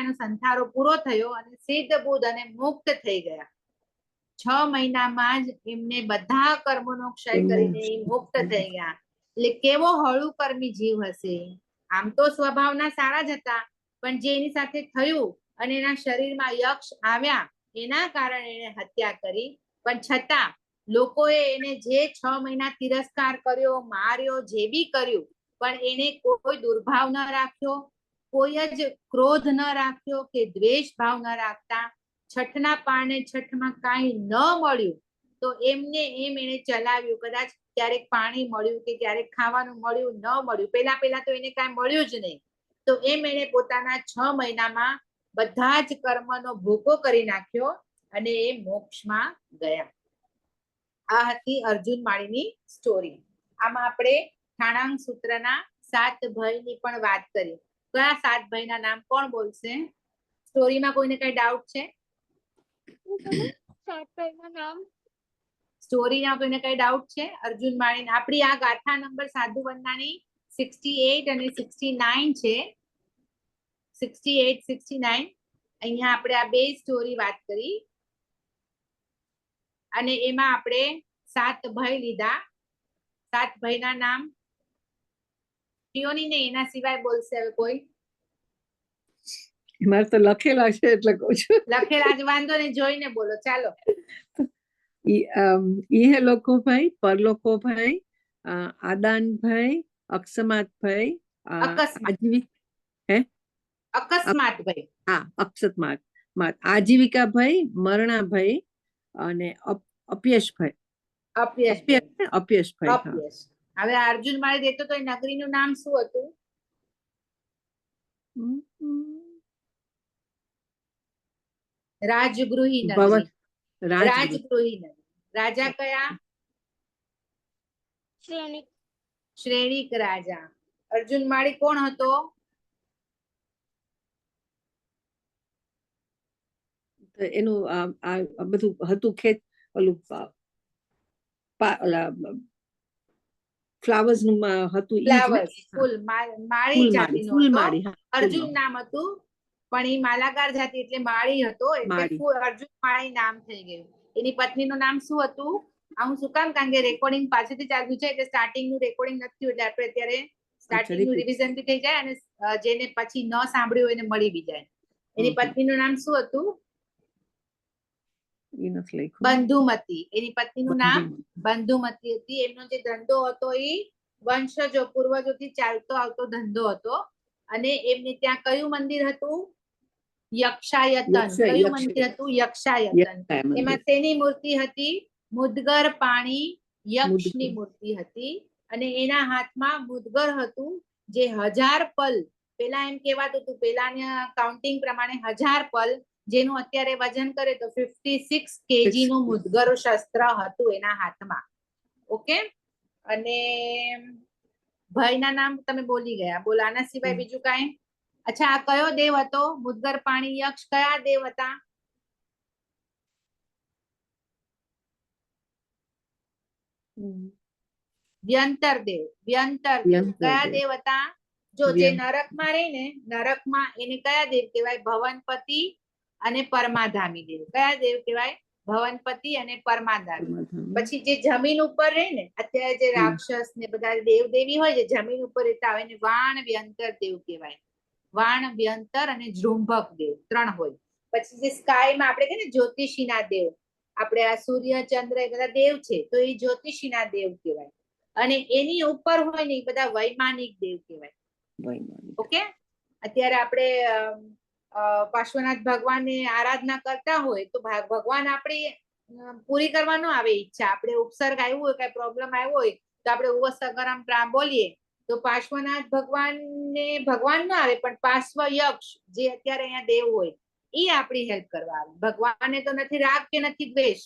એનો સંથારો પૂરો થયો અને સિદ્ધ બુદ્ધ અને મુક્ત થઈ ગયા. 6 મહિનામાં જ એમને બધા કર્મોનો ક્ષય કરીને મુક્ત થઈ ગયા. એટલે કેવો હળું કર્મી જીવ હશે. આમ તો સ્વભાવના સારા જ હતા, પણ જે એની સાથે થયું અને એના શરીરમાં યક્ષ આવ્યા એના કારણે એને હત્યા કરી. પણ છતાં લોકોએ એને જે 6 મહિના તિરસ્કાર કર્યો, માર્યો, જે બી કર્યું, પણ એને કોઈ દુર્ભાવ ન રાખ્યો, કોઈ જ ક્રોધ ન રાખ્યો કે દ્વેષ ભાવ ન રાખતા. છઠના પારણે છઠમાં કાંઈ ન મળ્યું તો એમને એમ એને ચલાવ્યું. કદાચ ક્યારેક પાણી મળ્યું કે ક્યારેક ખાવાનું મળ્યું, ન મળ્યું, પેલા તો એને કાંઈ મળ્યું જ નહીં, તો એમ એને પોતાના 6 મહિનામાં બધા જ કર્મનો ભૂકો કરી નાખ્યો અને એ મોક્ષમાં ગયા. આ હતી અર્જુન માળીની સ્ટોરી. આમાં આપણે ઠાણાંગ સૂત્રના 7 ભયની પણ વાત કરી. કયા 7 ભયના નામ કોણ બોલશે? સ્ટોરીમાં કોઈને કઈ ડાઉટ છે? સ્ટોરીમાં કોઈને કઈ ડાઉટ છે? અર્જુન માળી આપણી આ ગાથા નંબર સાધુ વંદનાની 68 અને 69 છે. 68, 69 અહીંયા આપણે આ બે સ્ટોરી વાત કરી અને એમાં આપણે 7 ભય લીધા. 7 ભયના નામ પિયોની ને એના સિવાય બોલશે હવે કોઈ? મારે તો લખેલા છે એટલે કહું છું. લખેલા જ વાંધો ને, જોઈને બોલો. ચાલો. ઇહ લોકો ભય, પરલોકો ભય, આદાન ભય, અકસ્માત ભય, અકસ્માત ભય, અકસ્માત, આજીવિકા ભય, મરણા ભય અને અપયશ ભય. અપયશ ભય. હવે અર્જુન માળી દેતો તો એ નગરીનું નામ શું હતું? રાજગૃહી નગરી. રાજગૃહી નગરી. રાજા કયા? શ્રેણિક રાજા. અર્જુન માળી કોણ હતો? એનું આ બધું હતું ખેત ઓલું ફ્લાવર્સ નું હતું ઈ જ ને? ફ્લાવર્સ ફૂલ માળી જાતિનો હતો. ફૂલમાળી, હા, અર્જુન ફૂલમાળી. નામ હતું, પણ એ માલાકાર જાતિ એટલે માળી હતો, એટલે માળી. અર્જુન માળી નામ થઈ ગયું. એની પત્નીનું નામ શું હતું? આ હું શું કામ, કારણ કે રેકોર્ડિંગ પાછળથી ચાલુ છે એટલે સ્ટાર્ટિંગ નું રેકોર્ડિંગ નથી, એટલે આપણે અત્યારે સ્ટાર્ટિંગ નું repeat. રિવિઝન બી થઈ જાય અને જેને પછી ન સાંભળ્યું હોય એને મળી બી જાય. એની પત્નીનું નામ શું હતું? ઈ નથી લખ્યું. બંધુમતી. એની પત્નીનું નામ બંધુમતી હતી. એમનો જે ધંધો હતો એ વંશજો પૂર્વજોથી ચાલતો આવતો ધંધો હતો. અને એમને ત્યાં કયું મંદિર હતું? યક્ષાયતન. કયું મંદિર હતું? યક્ષાયતન. એમાં તેની મૂર્તિ હતી? મુદ્ગર પાણી યક્ષની મૂર્તિ હતી. અને એના હાથમાં મુદ્ગર હતું, જે 1000 પલ, પેલા એમ કહેવાતું હતું, પેલાના કાઉન્ટિંગ પ્રમાણે 1000 પલ, જેનું અત્યારે વજન કરે તો 56 કેજી નું મુદ્ગર શસ્ત્ર હતું એના હાથમાં. ઓકે. અને ભાઈના નામ તમે બોલી ગયા. બોલો, આના સિવાય બીજું કાંઈ? અચ્છા, આ કયો દેવ હતો? મુદ્ગર પાણી યક્ષ કયા દેવ હતા? વ્યંતર દેવ. વ્યંતર દેવ કયા દેવ હતા? જો જે નરકમાં રહે ને, નરકમાં એને કયા દેવ કહેવાય? ભવનપતિ અને પરમાધામી દેવ. કયા દેવ કહેવાય? ભવનપતિ અને પરમાધામી. પછી જે જમીન ઉપર રહે ને, અત્યારે જે રાક્ષસ ને બધા દેવ દેવી હોય, જે જમીન ઉપર રહેતા હોય એને વાણ વ્યંતર દેવ કહેવાય. વાણ વ્યંતર અને જૃંભક દેવ 3 હોય. પછી જે સ્કાયમાં આપણે કહીએ ને જ્યોતિષીના દેવ, આપણે આ સૂર્ય ચંદ્ર એ બધા દેવ છે, તો એ જ્યોતિષીના દેવ કહેવાય. અને એની ઉપર હોય ને એ બધા વૈમાનિક દેવ કહેવાય. ઓકે. અત્યારે આપણે પાર્શ્વનાથ ભગવાનની આરાધના કરતા હોય તો ભગવાન આપણી પૂરી કરવા ન આવે ઈચ્છા, આપણે ઉપસર્ગ આવ્યું હોય, કઈ પ્રોબ્લેમ આવ્યો હોય તો આપણે ઉવસગરમ બોલીએ તો પાર્શ્વનાથ ભગવાનને ભગવાન ન આવે, પણ પાર્શ્વ યક્ષ જે અત્યારે અહીંયા દેવ હોય એ આપણી હેલ્પ કરવા આવે. ભગવાનને તો નથી રાગ કે નથી દ્વેષ,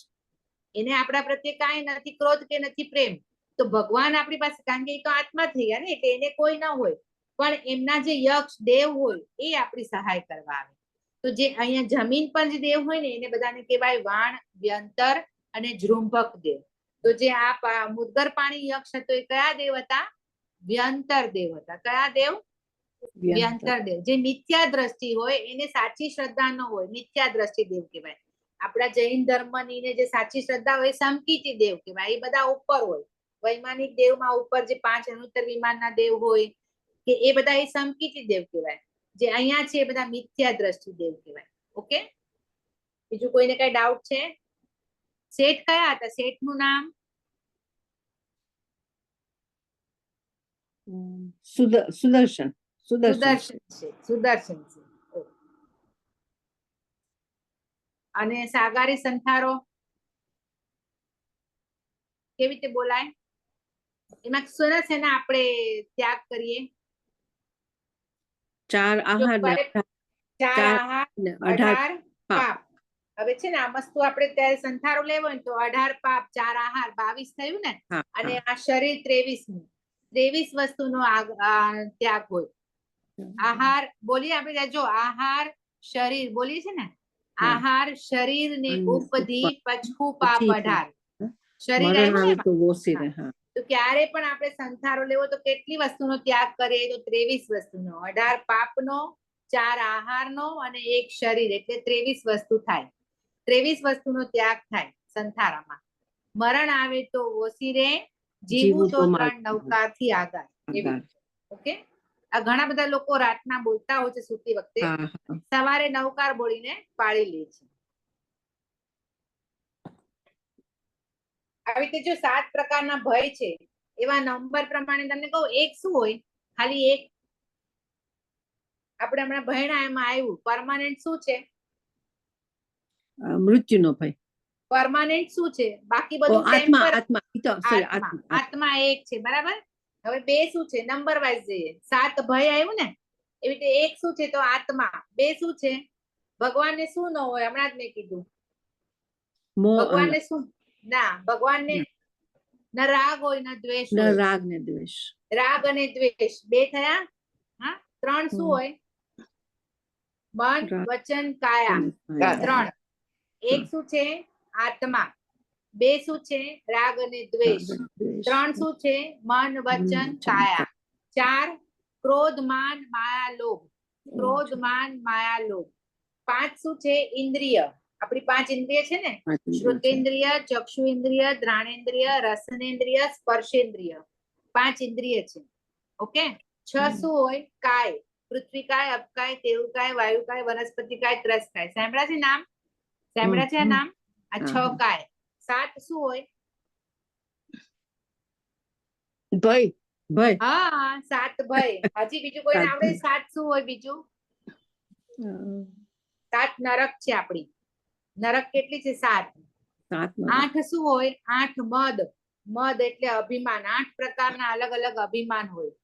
એને આપણા પ્રત્યે કાંઈ નથી ક્રોધ કે નથી પ્રેમ, તો ભગવાન આપણી પાસે, કારણ કે એ તો આત્મા થઈ ગયા ને, એટલે એને કોઈ ના હોય, પણ એમના જે યક્ષ દેવ હોય એ આપણી સહાય કરવા આવે. તો જે અહીંયા જમીન પર જે દેવ હોય ને એને બધાને કહેવાય વાણ વ્યંતર અને જૃંભક દેવ. તો જે આ મુદ્ગર પાણી યક્ષ હતો એ કયા દેવ હતા? વ્યંતર દેવ હતા. કયા દેવ? વ્યંતર દેવ. જે મિથ્યા દ્રષ્ટિ હોય એને સાચી શ્રદ્ધા ન હોય, મિથ્યા દ્રષ્ટિ દેવ કહેવાય. આપણા જૈન ધર્મની ને જે સાચી શ્રદ્ધા હોય સમકીતી દેવ કહેવાય. એ બધા ઉપર હોય. વૈમાનિક દેવમાં ઉપર જે 5 અનુત્તર વિમાનના દેવ હોય કે એ બધા એ સમકીતી દેવ કહેવાય. જે અહીંયા છે એ બધા મિથ્યા દ્રષ્ટિ દેવ કહેવાય. ઓકે. બીજું કોઈને કઈ ડાઉટ છે? શેઠ કયા હતા? શેઠ નું નામ? સુદર્શન. સુદર્શન છે. સુદર્શન છે. અને સાગારી સંથારો કેવી રીતે બોલાય? એમાં સરસ એના આપણે ત્યાગ કરીએ. 4 આહાર ને 18 પાપ. હવે છે ને આ વસ્તુ આપણે ત્યારે સંથારો લેવો હોય તો 18 પાપ 4 આહાર 22 થયું ને, અને આ શરીર 23 વસ્તુનો ત્યાગ હોય. આહાર બોલીએ આપણે, જો આહાર શરીર બોલીએ છે ને, આહાર શરીર ને ઉપધી પચખું પાપ 18. શરીર આવ્યું તો ક્યારે પણ આપણે સંથારો લેવો તો કેટલી વસ્તુનો ત્યાગ કરીએ? તો 23 વસ્તુનો. 18 પાપનો, 4 આહારનો અને 1 શરીર, એટલે 23 વસ્તુ થાય. 23 વસ્તુનો ત્યાગ થાય સંથારામાં. મરણ આવે તો ઓસીરે, જીવું તો 3 નવકારથી આગાર. ઓકે. આ ઘણા બધા લોકો રાતના બોલતા હોય છે સૂતી વખતે, સવારે નવકાર બોલીને પાળી લે છે. આવી રીતે જો 7 પ્રકારના ભય છે, એવા નંબર પ્રમાણે તમને કહું, એક શું હોય? ખાલી એક આપણે હમણાં ભણ્યા એમાં આવ્યું પરમાનન્ટ શું છે? મૃત્યુનો ભય. પરમાનન્ટ શું છે? બાકી બધું આત્મા એક છે, બરાબર. હવે 2 શું છે? નંબર વાઇઝ જઈએ. 7 ભય આવ્યું ને, એવી રીતે 1 શું છે? તો આત્મા. 2 શું છે? ભગવાનને શું ન હોય? હમણાં જ મેં કીધું. ભગવાનને શું ના? ભગવાનને ન રાગ હોય ન દ્વેષ હોય. રાગ ને દ્વેષ. રાગ અને દ્વેષ 2 થયા. હા. 3 શું હોય? મન વચન કાયા 3. એક શું છે આત્મા, બે શું છે રાગ અને દ્વેષ, ત્રણ શું છે મન વચન કાયા, ચાર ક્રોધ માન માયા લોભ, ક્રોધ માન માયા લોભ, પાંચ શું છે ઇન્દ્રિય, આપણી પાંચ ઇન્દ્રિય છે ને, શ્રુતેન્દ્રિય, ચક્ષુ ઇન્દ્રિય, ઘ્રાણેન્દ્રિય, રસનેન્દ્રિય, સ્પર્શેન્દ્રિય, પાંચ ઇન્દ્રિય છે. ઓકે. છ શું હોય કાય, પૃથ્વીકાય, અપકાય, તેવુકાય, વાયુકાય, વનસ્પતિકાય, ત્રસકાય. સાંભળ્યા છે નામ? સાંભળ્યા છે આ નામ? આ છ કાય. સાત શું હોય? ભય ભય હા, સાત ભય. હજી બીજું કોઈને આવડે? સાત શું હોય બીજું? સાત નરક છે આપણી. નરક કેટલી છે? સાત. આઠ શું હોય? આઠ મદ. મદ એટલે અભિમાન. આઠ પ્રકારના અલગ અલગ અભિમાન હોય.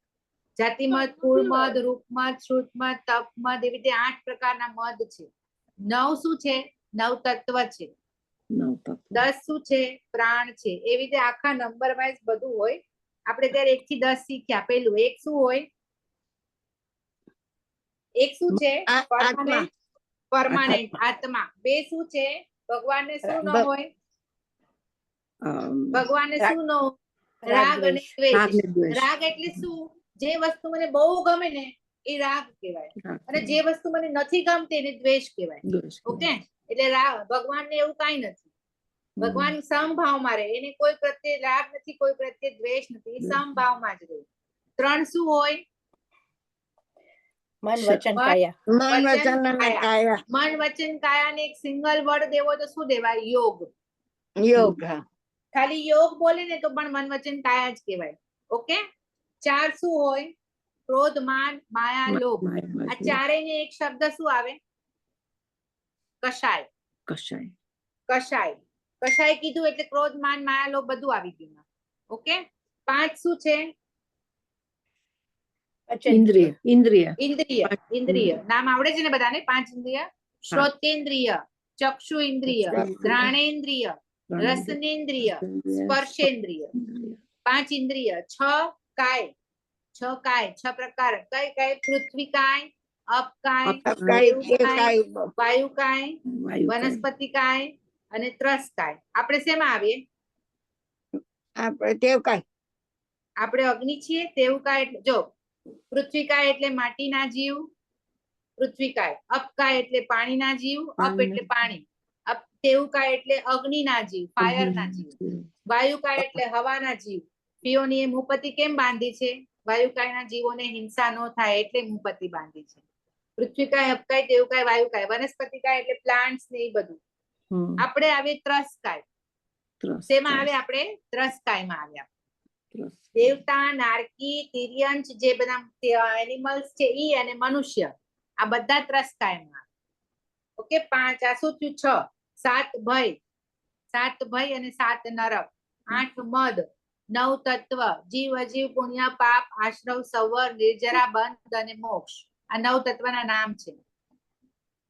જાતિમદ, કુળમદ, રૂપમદ, શ્રુતમદ, તપમદ, એવી રીતે આઠ પ્રકારના મદ છે. નવ શું છે? નવ તત્વ છે. 10 શું છે? પ્રાણ છે. એવી રીતે આખા નંબર વાઇઝ બધું હોય. આપણે ત્યારે 1 થી 10 શીખ્યા. પેલું એક શું હોય? એક શું છે? પરમાનન્ટ આત્મા. બે શું છે? ભગવાનને શું ન હોય? ભગવાનને શું ન હોય? રાગ અને દ્વેષ. રાગ એટલે શું? જે વસ્તુ મને બહુ ગમે ને એ રાગ કહેવાય, અને જે વસ્તુ મને નથી ગમતી એને દ્વેષ કહેવાય. ઓકે. એટલે ભગવાનને એવું કાંઈ નથી. ભગવાન સમભાવમાં રહે. એને કોઈ પ્રત્યે રાગ નથી, કોઈ પ્રત્યે દ્વેષ નથી. એ સમભાવમાં જ રહે. ત્રણ શું હોય? મન વચન કાયા. મન વચન અને કાયા. મન વચન કાયાને એક સિંગલ વર્ડ દેવો તો શું દેવાય? યોગ. યોગ. ખાલી યોગ બોલે ને તો પણ મન વચન કાયા જ કહેવાય. ઓકે. ચાર શું હોય? ક્રોધ માન માયા લોભ. આ ચારેયને એક શબ્દ શું આવે? કશાય. કશાય. કશાય. કશાય કીધું એટલે ક્રોધ માન માયા લોભ બધું આવી ગયું. ઓકે. પાંચ શું છે? ઇન્દ્રિય. ઇન્દ્રિય. ઇન્દ્રિય. ઇન્દ્રિય નામ આવડે છે ને બધાને? પાંચ ઇન્દ્રિય. શ્રોતેન્દ્રિય, ચક્ષુ ઇન્દ્રિય, ઘ્રાણેન્દ્રિય, રસનેન્દ્રિય, સ્પર્શેન્દ્રિય. પાંચ ઇન્દ્રિય. છ કાય. છ કાય. છ પ્રકાર. કઈ કઈ? પૃથ્વી કાય, અપકાય, વાયુકાય, વનસ્પતિકાય અને ત્રસકાય. આપણે શેમાં આવીએ? આપણે તેવકાય. આપણે અગ્નિ છીએ. તેવકાય એટલે જો પૃથ્વીકાય એટલે માટીના જીવ, પૃથ્વીકાય. અપકાય એટલે પાણીના જીવ, અપ એટલે પાણી. તેવકાય એટલે અગ્નિના જીવ, ફાયરના જીવ. વાયુકાય એટલે હવાના જીવ. પીઓની મુપતિ કેમ બાંધી છે? વાયુકાયના જીવોને હિંસા ન થાય એટલે મુપતિ બાંધી છે. પૃથ્વીકાય, અપકાય, તેવકાય, વાયુકાય. વનસ્પતિકાય એટલે પ્લાન્ટ્સ ને એ બધું. આપણે આવે ત્રસકાય. શેમાં આવે? આપણે ત્રસકાયમાં આવ્યા. દેવતા, નારકી, તિર્યંશ, જે બધા એનિમલ્સ છે ઈ, અને મનુષ્ય, આ બધા ત્રસકાયમાં. ઓકે. પાંચ. આ શું થયું? છ. સાત ભય. સાત ભય અને સાત નરક. આઠ મદ, નવ તત્વ, જીવ અજીવ, પુણ્ય પાપ, આશ્રવ, સંવર, નિર્જરા, બંધ અને મોક્ષ. આ નવ તત્વના નામ છે.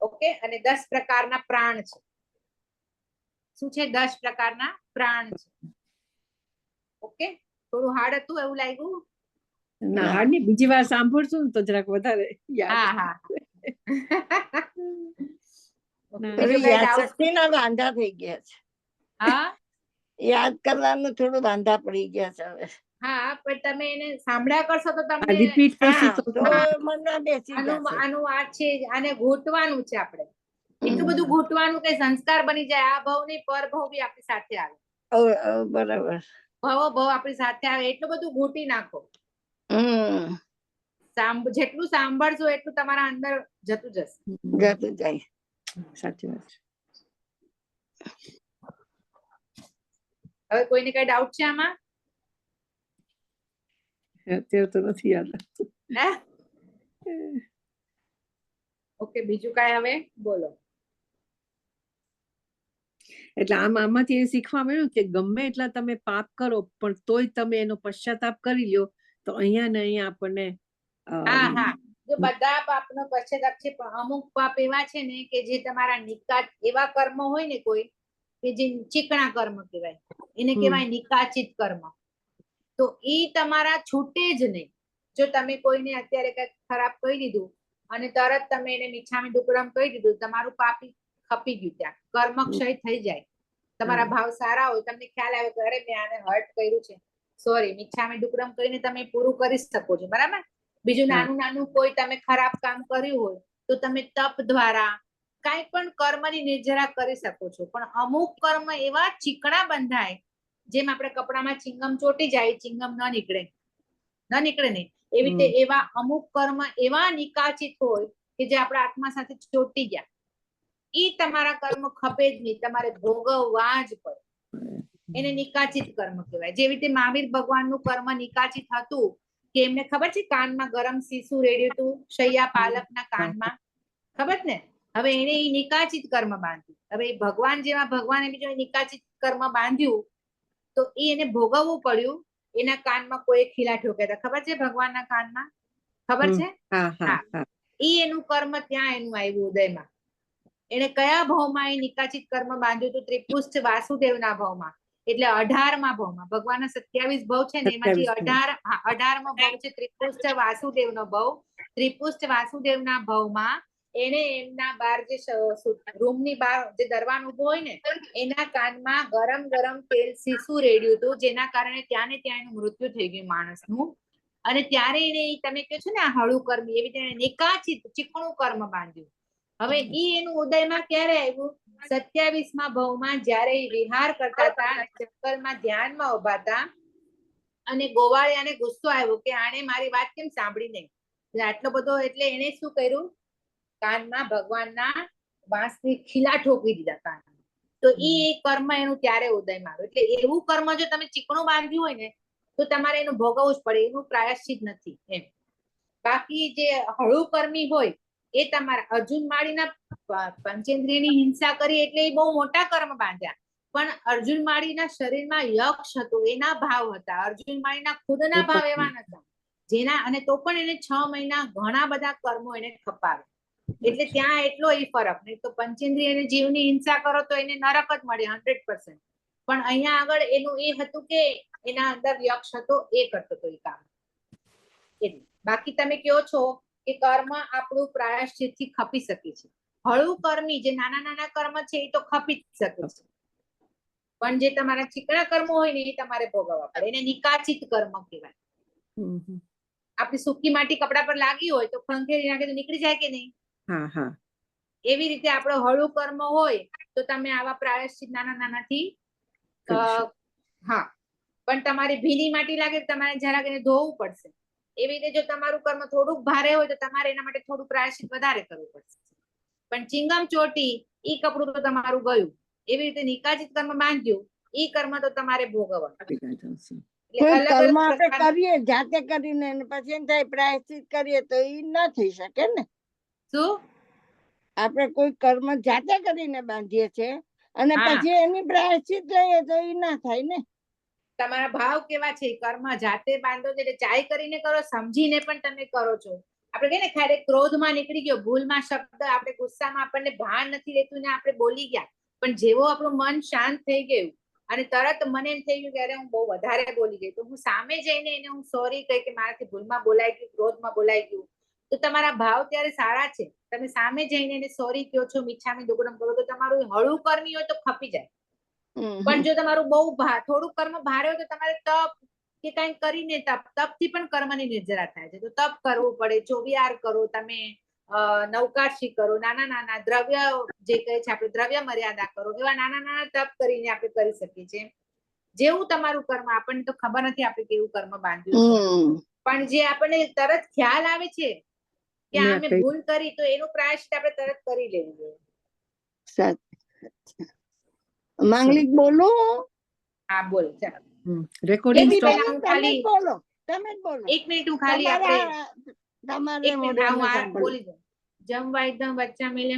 ઓકે. અને 10 પ્રકારના પ્રાણ છે. શું છે? 10 પ્રકારના પ્રાણ છે. ઓકે. થોડું હાર્ડ હતું એવું લાગ્યું? ના, હાર્ડ નહીં. બીજી વાર સાંભળશું ને તો જરાક વધારે યાદ. હા. યાદશક્તિના વાંધા થઈ ગયા છે. હા, યાદ કરવાનું થોડું વાંધા પડી ગયા છે હવે. હા, પણ તમે એને સાંભળ્યા કરશો તો તમને રિપીટ કરશું તો મનમાં બેસી જશે. આનું આ છે, આને ઘૂંટવાનું છે આપણે. એટલું બધું ઘૂંટવાનું કે સંસ્કાર બની જાય. આ ભવ નહીં, પર ભવ બી આપણી સાથે આવે. બરાબર. ભવો ભવ આપણી સાથે આવે. એટલું બધું ઘૂંટી નાખો. જેટલું સાંભળશો એટલું તમારા અંદર જતું જશે. જતું જાય. સાચી વાત છે. હવે કોઈને કઈ ડાઉટ છે આમાં? અત્યારે તો નથી યાદ. ઓકે. બીજું કાંઈ હવે બોલો. એટલે આમાંથી એ શીખવા મળ્યું કે ગમે એટલા તમે પાપ કરો પણ તોય તમે એનો પશ્ચાતાપ કરી લ્યો તો અહીંયા ને અહીંયા આપણને હા. જો બધા પાપનો પશ્ચાતાપ છે, પણ અમુક પાપ એવા છે ને કે જે તમારા નિકાચ એવા કર્મ હોય ને કોઈ કે જે ચીકણા કર્મ કહેવાય, એને કહેવાય નિકાચિત કર્મ. તો ઈ તમારા છૂટે જ નહીં. જો તમે કોઈને અત્યારે કઈક ખરાબ કહી દીધું અને તરત તમે એને મીઠામી ડુકડમ કહી દીધું, તમારું પાપ ખપી ગયું, ત્યાં કર્મક્ષય થઈ જાય. તમારા ભાવ સારા હોય, તમને ખ્યાલ આવે કે અરે મેં આને હર્ટ કર્યું છે, સોરી, મિચ્છામી ડુક્કડમ કરીને તમે પૂરું કરી શકો છો, બરાબર. બીજું હા. નાનું નાનું કોઈ તમે ખરાબ કામ કર્યું હોય તો તમે તપ દ્વારા કાંઈ પણ કર્મની નિર્જરા કરી શકો છો. પણ અમુક કર્મ એવા ચીકણા બંધાય, જેમ આપણે કપડામાં ચિંગમ ચોટી જાય, ચિંગમ ન નીકળે ને, એવી રીતે એવા અમુક કર્મ એવા નિકાચિત હોય કે જે આપણા આત્મા સાથે ચોટી ગયા, ઈ તમારા કર્મ ખપે જ નહીં, તમારે ભોગવવા જ પડે. એને નિકાચિત કર્મ કહેવાય. જેવી રીતે મહાવીર ભગવાનનું કર્મ નિકાચિત હતું કે એમને ખબર છે કાનમાં ગરમ સીસું રેડ્યું હતું શૈયા પાલકના કાનમાં, ખબર ને. હવે એને ઈ નિકાચિત કર્મ બાંધ્યું. હવે ભગવાન જેવા ભગવાને બીજો નિકાચિત કર્મ બાંધ્યું તો ઈ એને ભોગવવું પડ્યું. એના કાનમાં કોઈ ખીલા ઠોક્યા હતા, ખબર છે ભગવાનના કાનમાં, ખબર છે. ઈ એનું કર્મ ત્યાં એનું આવ્યું ઉદયમાં. એને કયા ભાવમાં એ નિકાચિત કર્મ બાંધ્યું હતું? ત્રિપુષ્ટ વાસુદેવના ભાવમાં, એટલે 18મા ભાવમાં. ભગવાનના 27 ભાવ છે ને, એમાંથી 18મો ભાવ છે ત્રિપુષ્ટ વાસુદેવનો ભાવ. ત્રિપુષ્ટ વાસુદેવના ભાવમાં એને એમના બાર જે રૂમની બાર જે દરવાન ઉભો હોય ને, એના કાનમાં ગરમ ગરમ તેલ સીસું રેડ્યું હતું, જેના કારણે ત્યાં ને ત્યાં એનું મૃત્યુ થઈ ગયું માણસનું. અને ત્યારે એને તમે કહો છો ને આ હળું કર્મ, એવી રીતે નિકાચિત ચીકણું કર્મ બાંધ્યું. હવે ઈ એનું ઉદયમાં ક્યારે આવ્યું? 27મા ભાવમાં, જ્યારે વિહાર કરતા હતા, જંગલમાં ધ્યાનમાં ઉભા હતા, અને ગોવાળિયાને ગુસ્સો આવ્યો કે આણે મારી વાત કેમ સાંભળી નહીં, આટલો બધો. એટલે એને શું કર્યું? કાનમાં ભગવાનના વાંસની ખીલા ઠોકી દીધા કાનમાં. તો ઈ કર્મ એનું ત્યારે ઉદયમાં આવ્યું. એટલે એવું કર્મ જો તમે ચીકણું બાંધ્યું હોય ને, તો તમારે એનું ભોગવવું જ પડે, એનું પ્રાયશ્ચિત નથી એમ. બાકી જે હળું કર્મી હોય એ તમારા અર્જુન માળીના પંચેન્દ્રિયની હિંસા કરી એટલે એ બહુ મોટા કર્મ બાંધ્યા. પણ અર્જુન માળીના શરીરમાં યક્ષ હતો, એના ભાવ હતા. અર્જુન માળીના ખુદના ભાવ એવા નતા, જેના, અને તો પણ એને 6 મહિના ઘણા બધા કર્મો એને ખપાવે. એટલે ત્યાં એટલો એ ફરક. નહીં તો પંચેન્દ્રિય જીવની હિંસા કરો તો એને નરક જ મળે 100%. પણ અહીંયા આગળ એનું એ હતું કે એના અંદર યક્ષ હતો, એ કરતો હતો એ કામ. બાકી તમે કહો છો કે કર્મ આપણું પ્રાયશ્ચિત થી ખપી શકે છે. હળું કર્મી જે નાના નાના કર્મ છે એ તો ખપી શકે છે, પણ જે તમારા ચીકણા કર્મો હોય ને એ તમારે ભોગવવા પડે. એને નિકાચિત કર્મ કહેવાય. આપણી સૂકી માટી કપડા પર લાગી હોય તો ખંખેરી નાખે તો નીકળી જાય કે નહીં? એવી રીતે આપણો હળું કર્મ હોય તો તમે આવા પ્રાયશ્ચિત નાના નાનાથી પણ તમારી ભીની માટી લાગે તો તમારે જરાક એને ધોવું પડશે. એવી રીતે જો તમારું કર્મ થોડુંક ભારે હોય તો તમારે એના માટે થોડું પ્રાયશ્ચિત વધારે કરવું પડશે. પણ ચિંગમ ચોટી ઈ કપડું તો તમારું ગયું. એવી રીતે નિકાચિત કર્મ બાંધ્યું, ઈ કર્મ તો તમારે ભોગવવા. કોઈ કર્મ આપણે કરીએ જાતે કરીને પછી એમ થાય પ્રાયશ્ચિત કરીએ તો ઈ ના થઈ શકે ને. શું? આપણે કોઈ કર્મ જાતે કરીને બાંધીએ છીએ અને પછી એની પ્રાયશ્ચિત લઈએ તો ઈ ના થાય ને. તમારા ભાવ કેવા છે? કર્મ જાતે બાંધો છો એટલે ચાય કરીને કરો, સમજીને પણ તમે કરો છો. આપણે કહીએ ને ક્યારેક ક્રોધમાં નીકળી ગયો, ભૂલમાં શબ્દ, આપણે ગુસ્સામાં આપણને ભાન નથી રહેતું ને આપણે બોલી ગયા. પણ જેવો આપણું મન શાંત થઈ ગયું અને તરત મને એમ થઈ ગયું કે અરે હું બહુ વધારે બોલી ગઈ, તો હું સામે જઈને એને હું સોરી કહી કે મારાથી ભૂલમાં બોલાઈ ગયું, ક્રોધમાં બોલાઈ ગયું, તો તમારા ભાવ ત્યારે સારા છે. તમે સામે જઈને એને સોરી કહો છો, મિચ્છામી દુક્કડમ કરો, તો તમારું હળું કર્મી હોય તો ખપી જાય. પણ જો તમારું બહુ થોડું કર્મ ભારે હોય તો તમારે તપ કે કઈ કરીને તપથી પણ કર્મની નિર્જરા થાય છે. તો તપ કરવું પડે, ચોવિયાર કરો, તમે નવકાશી કરો, નાના નાના દ્રવ્ય જે કહે છે આપણે દ્રવ્ય મર્યાદા કરો, એવા નાના નાના તપ કરીને આપણે કરી શકીએ છીએ. જેવું તમારું કર્મ, આપણને તો ખબર નથી આપણે કેવું કર્મ બાંધ્યું છે, પણ જે આપણને તરત ખ્યાલ આવે છે કે આ મેં ભૂલ કરી, તો એનું પ્રાયશ્ચિત આપણે તરત કરી લેવું જોઈએ. માંગલિક બોલો. હા બોલ. ચાલો રેકોર્ડિંગ બોલો, તમે જ બોલો. 1 મિનિટ હું ખાલી આપણે તમારે બોલી દઉં. જમ વાઈદમ વચ્ચા મેલે